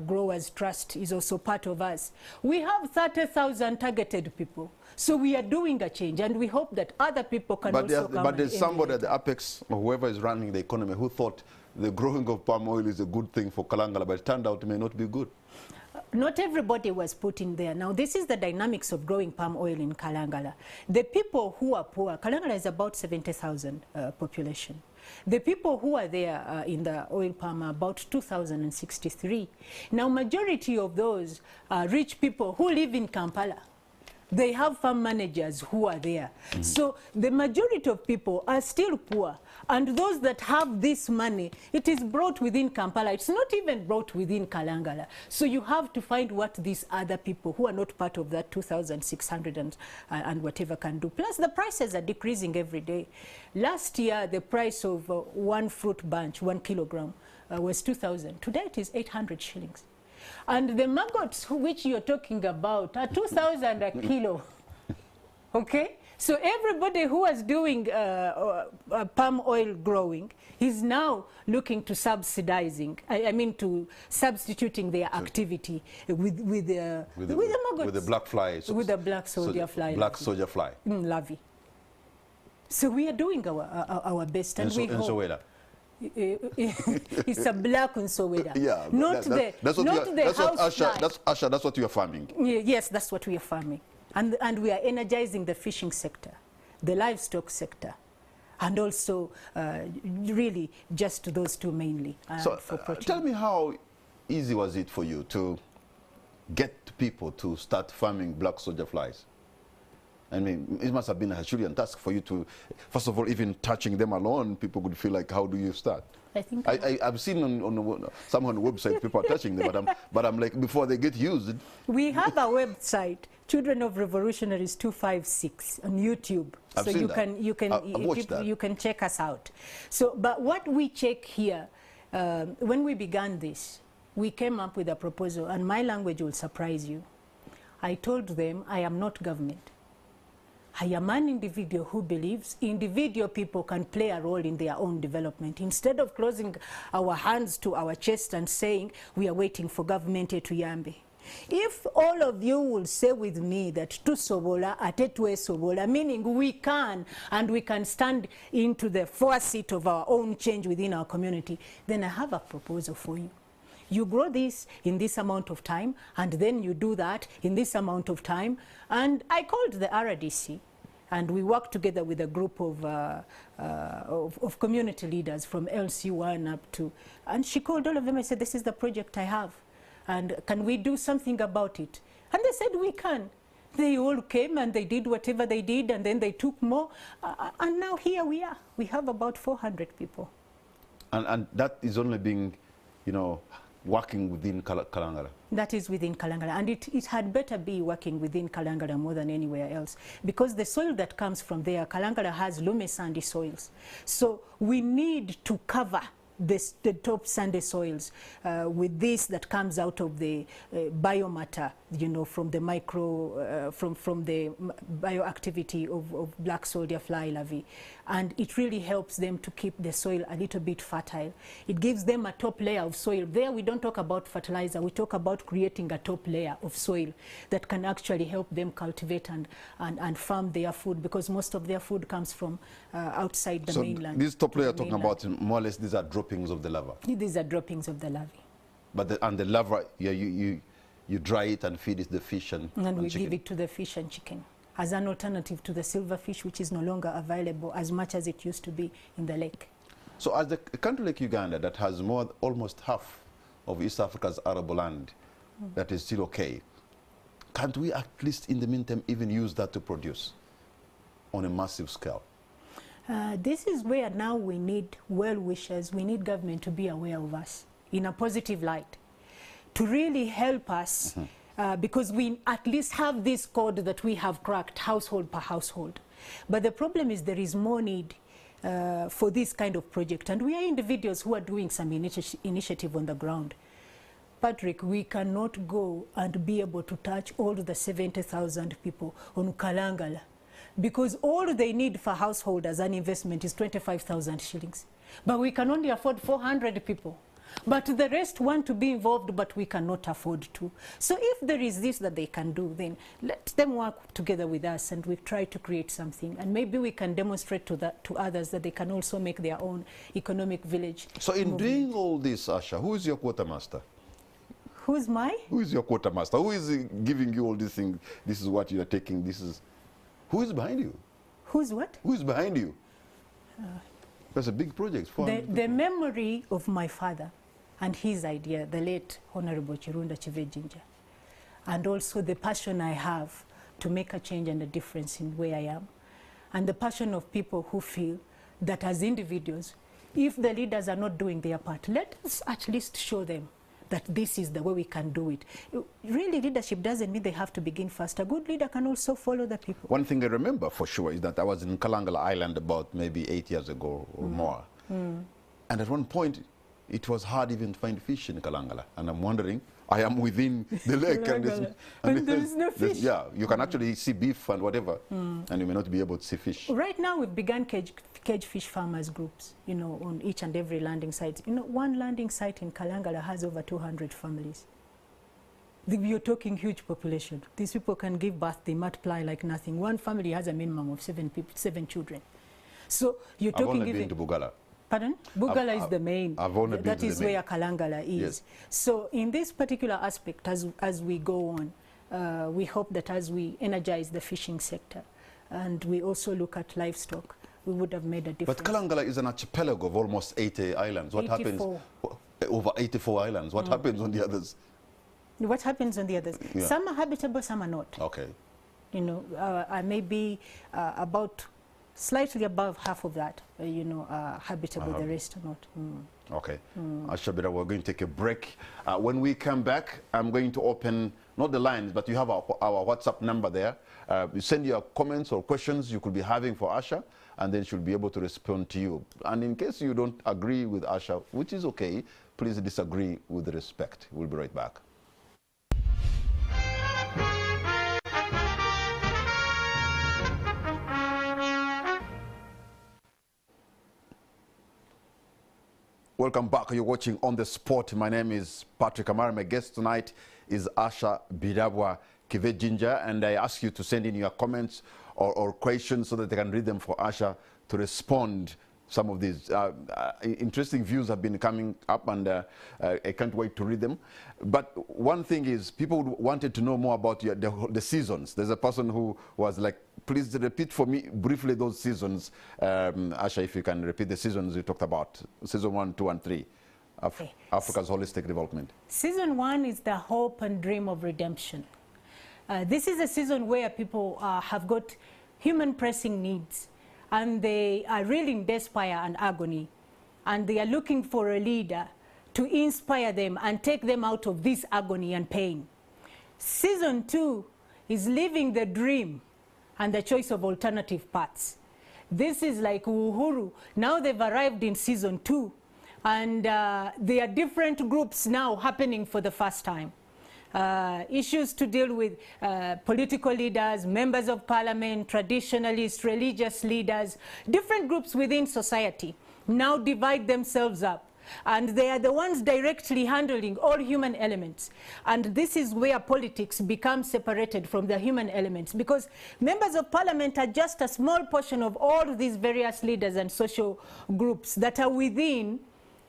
Growers Trust is also part of us. We have 30,000 targeted people. So we are doing a change, and we hope that other people can also come. But there's somebody at the apex, or whoever is running the economy, who thought the growing of palm oil is a good thing for Kalangala, but it turned out it may not be good. Not everybody was put in there. Now, this is the dynamics of growing palm oil in Kalangala. The people who are poor, Kalangala is about 70,000 population. The people who are there in the oil palm are about 2,063. Now, majority of those are rich people who live in Kampala. They have farm managers who are there. So the majority of people are still poor. And those that have this money, it is brought within Kampala. It's not even brought within Kalangala. So you have to find what these other people who are not part of that 2,600 and whatever can do. Plus the prices are decreasing every day. Last year, the price of one fruit bunch, 1 kilogram, was 2,000. Today it is 800 shillings. And the maggots which you're talking about are 2,000 a kilo. Okay? So everybody who was doing palm oil growing is now looking to subsidizing, to substituting their activity with the maggots. With the black fly. With the black soldier fly. Black soldier fly. Larvae. So we are doing our best. And we hope. It's a black Nsowera. Yeah, that's what you are farming. Yes, that's what we are farming. And we are energizing the fishing sector, the livestock sector, and also really just those two mainly. So tell me, how easy was it for you to get people to start farming black soldier flies? I mean, it must have been a Herculean task for you to, first of all, even touching them alone, people would feel like, how do you start? I think I've seen on some on the website people are touching them, but I'm like, before they get used. We have a website, Children of Revolutionaries 256 on YouTube. I've so seen you that. you can check us out. So, but what we check here, when we began this, we came up with a proposal, and my language will surprise you. I told them, I am not government. I am an individual who believes individual people can play a role in their own development. Instead of closing our hands to our chest and saying, we are waiting for government to yambe. If all of you will say with me that tusobola ate twesobola, meaning we can, and we can stand into the foresight of our own change within our community, then I have a proposal for you. You grow this in this amount of time, and then you do that in this amount of time. And I called the RDC, and we worked together with a group of community leaders from LC1 up to, and she called all of them and said, this is the project I have, and can we do something about it? And they said, we can. They all came and they did whatever they did, and then they took more, and now here we are. We have about 400 people. And that is only being, working within Kalangala. That is within Kalangala, and it had better be working within Kalangala more than anywhere else, because the soil that comes from there, Kalangala has loamy sandy soils. So we need to cover the top sandy soils with this that comes out of the biomatter, from the from the bioactivity of black soldier fly larvae. And it really helps them to keep the soil a little bit fertile. It gives them a top layer of soil. There we don't talk about fertilizer, we talk about creating a top layer of soil that can actually help them cultivate and farm their food, because most of their food comes from outside the mainland. So this top layer talking about, more or less, these are droppings of the larva? These are droppings of the larvae. But the larva, you dry it and feed it the fish and we chicken. Give it to the fish and chicken as an alternative to the silverfish, which is no longer available as much as it used to be in the lake. So as a country like Uganda that has almost half of East Africa's arable land that is still okay, can't we at least in the meantime even use that to produce on a massive scale? This is where now we need well-wishers, we need government to be aware of us in a positive light, to really help us, because we at least have this code that we have cracked household per household. But the problem is there is more need for this kind of project, and we are individuals who are doing some initiative on the ground. Patrick, we cannot go and be able to touch all the 70,000 people on Kalangala, because all they need for household as an investment is 25,000 shillings. But we can only afford 400 people. But the rest want to be involved, but we cannot afford to. So if there is this that they can do, then let them work together with us and we try to create something. And maybe we can demonstrate to others that they can also make their own economic village. So in doing all this, Asha, who is your quartermaster? Who's my? Who is your quartermaster? Who is giving you all these things? This is what you are taking. This is... Who is behind you? Who's what? Who is behind you? That's a big project. The memory of my father and his idea, the late Honorable Chirunda Chivejinja, and also the passion I have to make a change and a difference in where I am, and the passion of people who feel that as individuals, if the leaders are not doing their part, let us at least show them that this is the way we can do it. Really, leadership doesn't mean they have to begin first. A good leader can also follow the people. One thing I remember for sure is that I was in Kalangala Island about maybe 8 years ago or more. And at one point, it was hard even to find fish in Kalangala. And I'm wondering, I am within the lake and there is no fish. Yeah, you can actually see beef and whatever, and you may not be able to see fish. Right now, we've begun cage fish farmers groups, you know, on each and every landing site. You know, one landing site in Kalangala has over 200 families. You're talking huge population. These people can give birth, they multiply like nothing. One family has a minimum of 7 children. So you're talking... I've only been to Bugala. Pardon? Bugala is the main. I've only been that to is the main. where Kalangala is. Yes. So in this particular aspect, as we go on, we hope that as we energize the fishing sector, and we also look at livestock, we would have made a difference. But Kalangala is an archipelago of almost 80 islands. What 84. happens? Over 84 islands. What happens on the others? What happens on the others? Yeah. Some are habitable, some are not. Okay. You know, I may be about slightly above half of that, you know, habitable, the rest are not. Okay. Ashabira, we're going to take a break. When we come back, I'm going to open, not the lines, but you have our WhatsApp number there. You send your comments or questions you could be having for Asha, and then she'll be able to respond to you. And in case you don't agree with Asha, which is okay, please disagree with respect. We'll be right back. Welcome back. You're watching On The Spot. My name is Patrick Amara. My guest tonight is Asha Birabwa Kivejinja, and I ask you to send in your comments or questions so that I can read them for Asha to respond. Some of these interesting views have been coming up, and I can't wait to read them. But one thing is, people wanted to know more about the seasons. There's a person who was like, please repeat for me briefly those seasons. Asha, if you can repeat the seasons you talked about, season 1, 2, and 3, Okay. Africa's holistic development. Season 1 is the hope and dream of redemption. This is a season where people have got human pressing needs, and they are really in despair and agony, and they are looking for a leader to inspire them and take them out of this agony and pain. Season 2 is living the dream and the choice of alternative paths. This is like Uhuru. Now they've arrived in season 2, and there are different groups now happening for the first time. Issues to deal with political leaders, members of parliament, traditionalists, religious leaders, different groups within society now divide themselves up. And they are the ones directly handling all human elements. And this is where politics becomes separated from the human elements, because members of parliament are just a small portion of all these various leaders and social groups that are within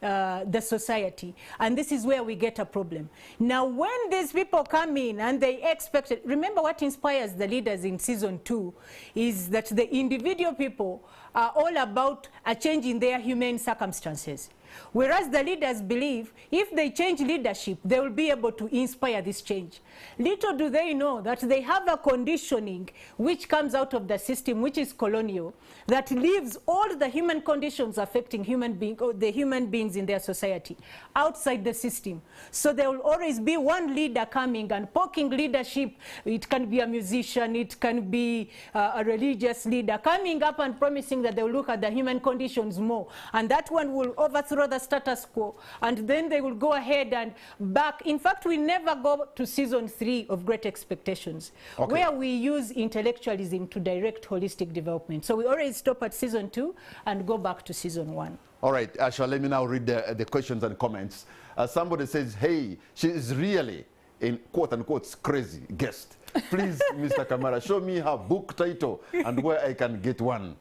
the society. And this is where we get a problem. Now, when these people come in and they expect it, remember what inspires the leaders in season 2 is that the individual people are all about a change in their humane circumstances. Whereas the leaders believe if they change leadership, they will be able to inspire this change. Little do they know that they have a conditioning which comes out of the system, which is colonial, that leaves all the human conditions affecting the human beings in their society outside the system. So there will always be one leader coming and poking leadership. It can be a musician, it can be a religious leader coming up and promising that they will look at the human conditions more. And that one will overthrow the status quo, and then they will go ahead and back. In fact, we never go to season 3 of Great Expectations, where we use intellectualism to direct holistic development. So we always stop at season 2 and go back to season 1. All right, Asha, let me now read the questions and comments. Somebody says, hey, she is really a quote-unquote crazy guest. Please, Mr. Kamara, show me her book title and where I can get one.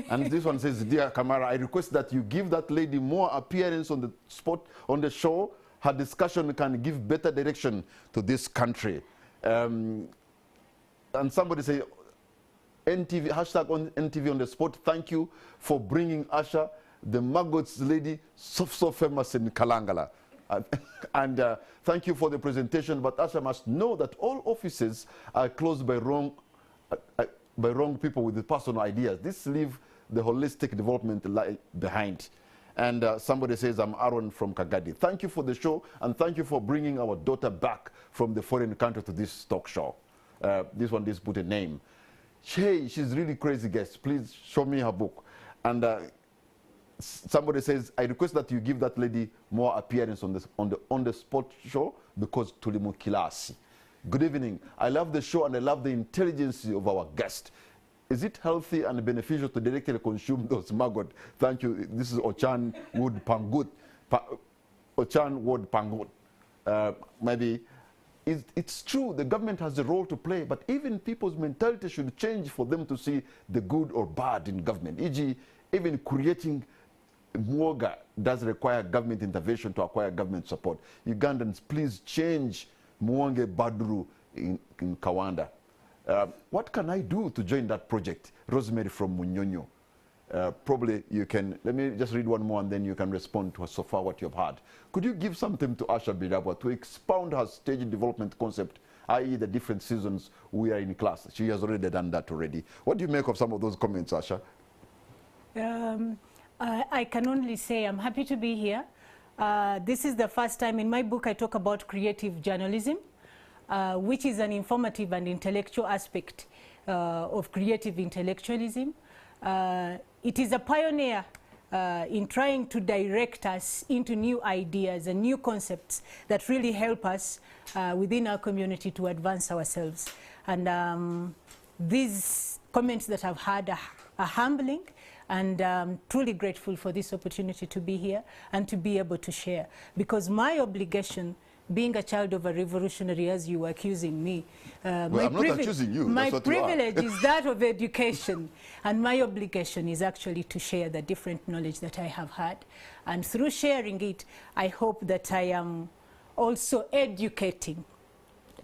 And this one says, dear Kamara, I request that you give that lady more appearance on the spot, on the show. Her discussion can give better direction to this country. And somebody say, NTV, hashtag on NTV on the spot, thank you for bringing Asha, the maggots lady, so famous in Kalangala. And thank you for the presentation, but Asha must know that all offices are closed by wrong people with the personal ideas. This leave the holistic development lie behind. And somebody says, I'm Aaron from Kagadi. Thank you for the show, and thank you for bringing our daughter back from the foreign country to this talk show. This one just put a name. Hey, she's really crazy guest. Please show me her book. And somebody says, I request that you give that lady more appearance on the spot show because tulimu kilasi. Good evening. I love the show and I love the intelligence of our guest. Is it healthy and beneficial to directly consume those maggot? Thank you. This is Ochan Wood Pangut. Ochan Wood Pangut. Maybe it's true, the government has a role to play, but even people's mentality should change for them to see the good or bad in government. E.g., even creating Mwoga does require government intervention to acquire government support. Ugandans, please change Mwonge Badru in Kawanda. What can I do to join that project? Rosemary from Munyonyo. Probably you can, let me just read one more and then you can respond to so far what you've heard. Could you give something to Asha Bidabwa to expound her stage development concept, i.e. the different seasons we are in class? She has already done that already. What do you make of some of those comments, Asha? I can only say I'm happy to be here. This is the first time in my book I talk about creative journalism, which is an informative and intellectual aspect of creative intellectualism. It is a pioneer in trying to direct us into new ideas and new concepts that really help us within our community to advance ourselves. And these comments that I've had are humbling, and I'm truly grateful for this opportunity to be here and to be able to share. Because my obligation, being a child of a revolutionary, as you were accusing me, well, I'm not accusing you. My That's what you are. privilege is that of education, and my obligation is actually to share the different knowledge that I have had. And through sharing it, I hope that I am also educating,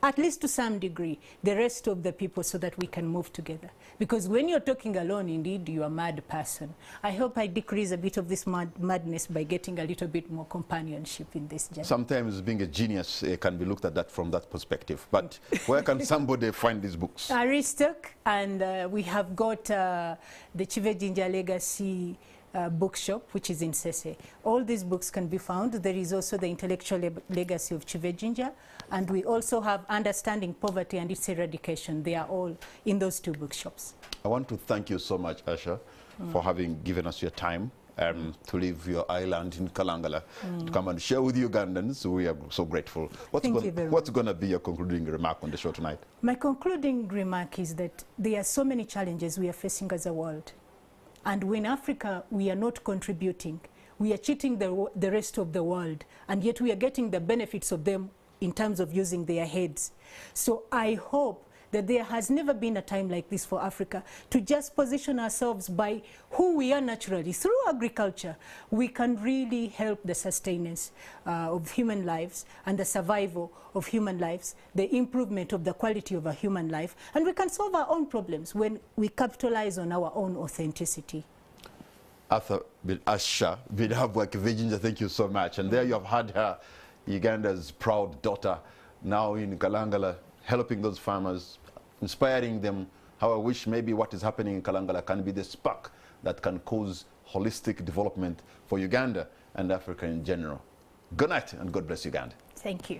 at least to some degree, the rest of the people so that we can move together. Because when you're talking alone, indeed, you're a mad person. I hope I decrease a bit of this madness by getting a little bit more companionship in this journey. Sometimes being a genius can be looked at that from that perspective. But where can somebody find these books? Aristoc, and we have got the Chive Jinja Legacy bookshop, which is in Sese. All these books can be found. There is also the intellectual legacy of Chive Jinja, and we also have Understanding Poverty and Its Eradication. They are all in those two bookshops. I want to thank you so much, Asha, for having given us your time to leave your island in Kalangala to come and share with Ugandans. We are so grateful. What's going to be your concluding remark on the show tonight? My concluding remark is that there are so many challenges we are facing as a world. And when Africa, we are not contributing, we are cheating the rest of the world, and yet we are getting the benefits of them in terms of using their heads. So I hope that there has never been a time like this for Africa to just position ourselves by who we are naturally. Through agriculture, we can really help the sustenance of human lives and the survival of human lives, the improvement of the quality of a human life, and we can solve our own problems when we capitalize on our own authenticity. Asha Bidabwa Kivejinja, thank you so much. And there you have had her, Uganda's proud daughter, now in Kalangala, helping those farmers, inspiring them. How I wish maybe what is happening in Kalangala can be the spark that can cause holistic development for Uganda and Africa in general. Good night and God bless Uganda. Thank you.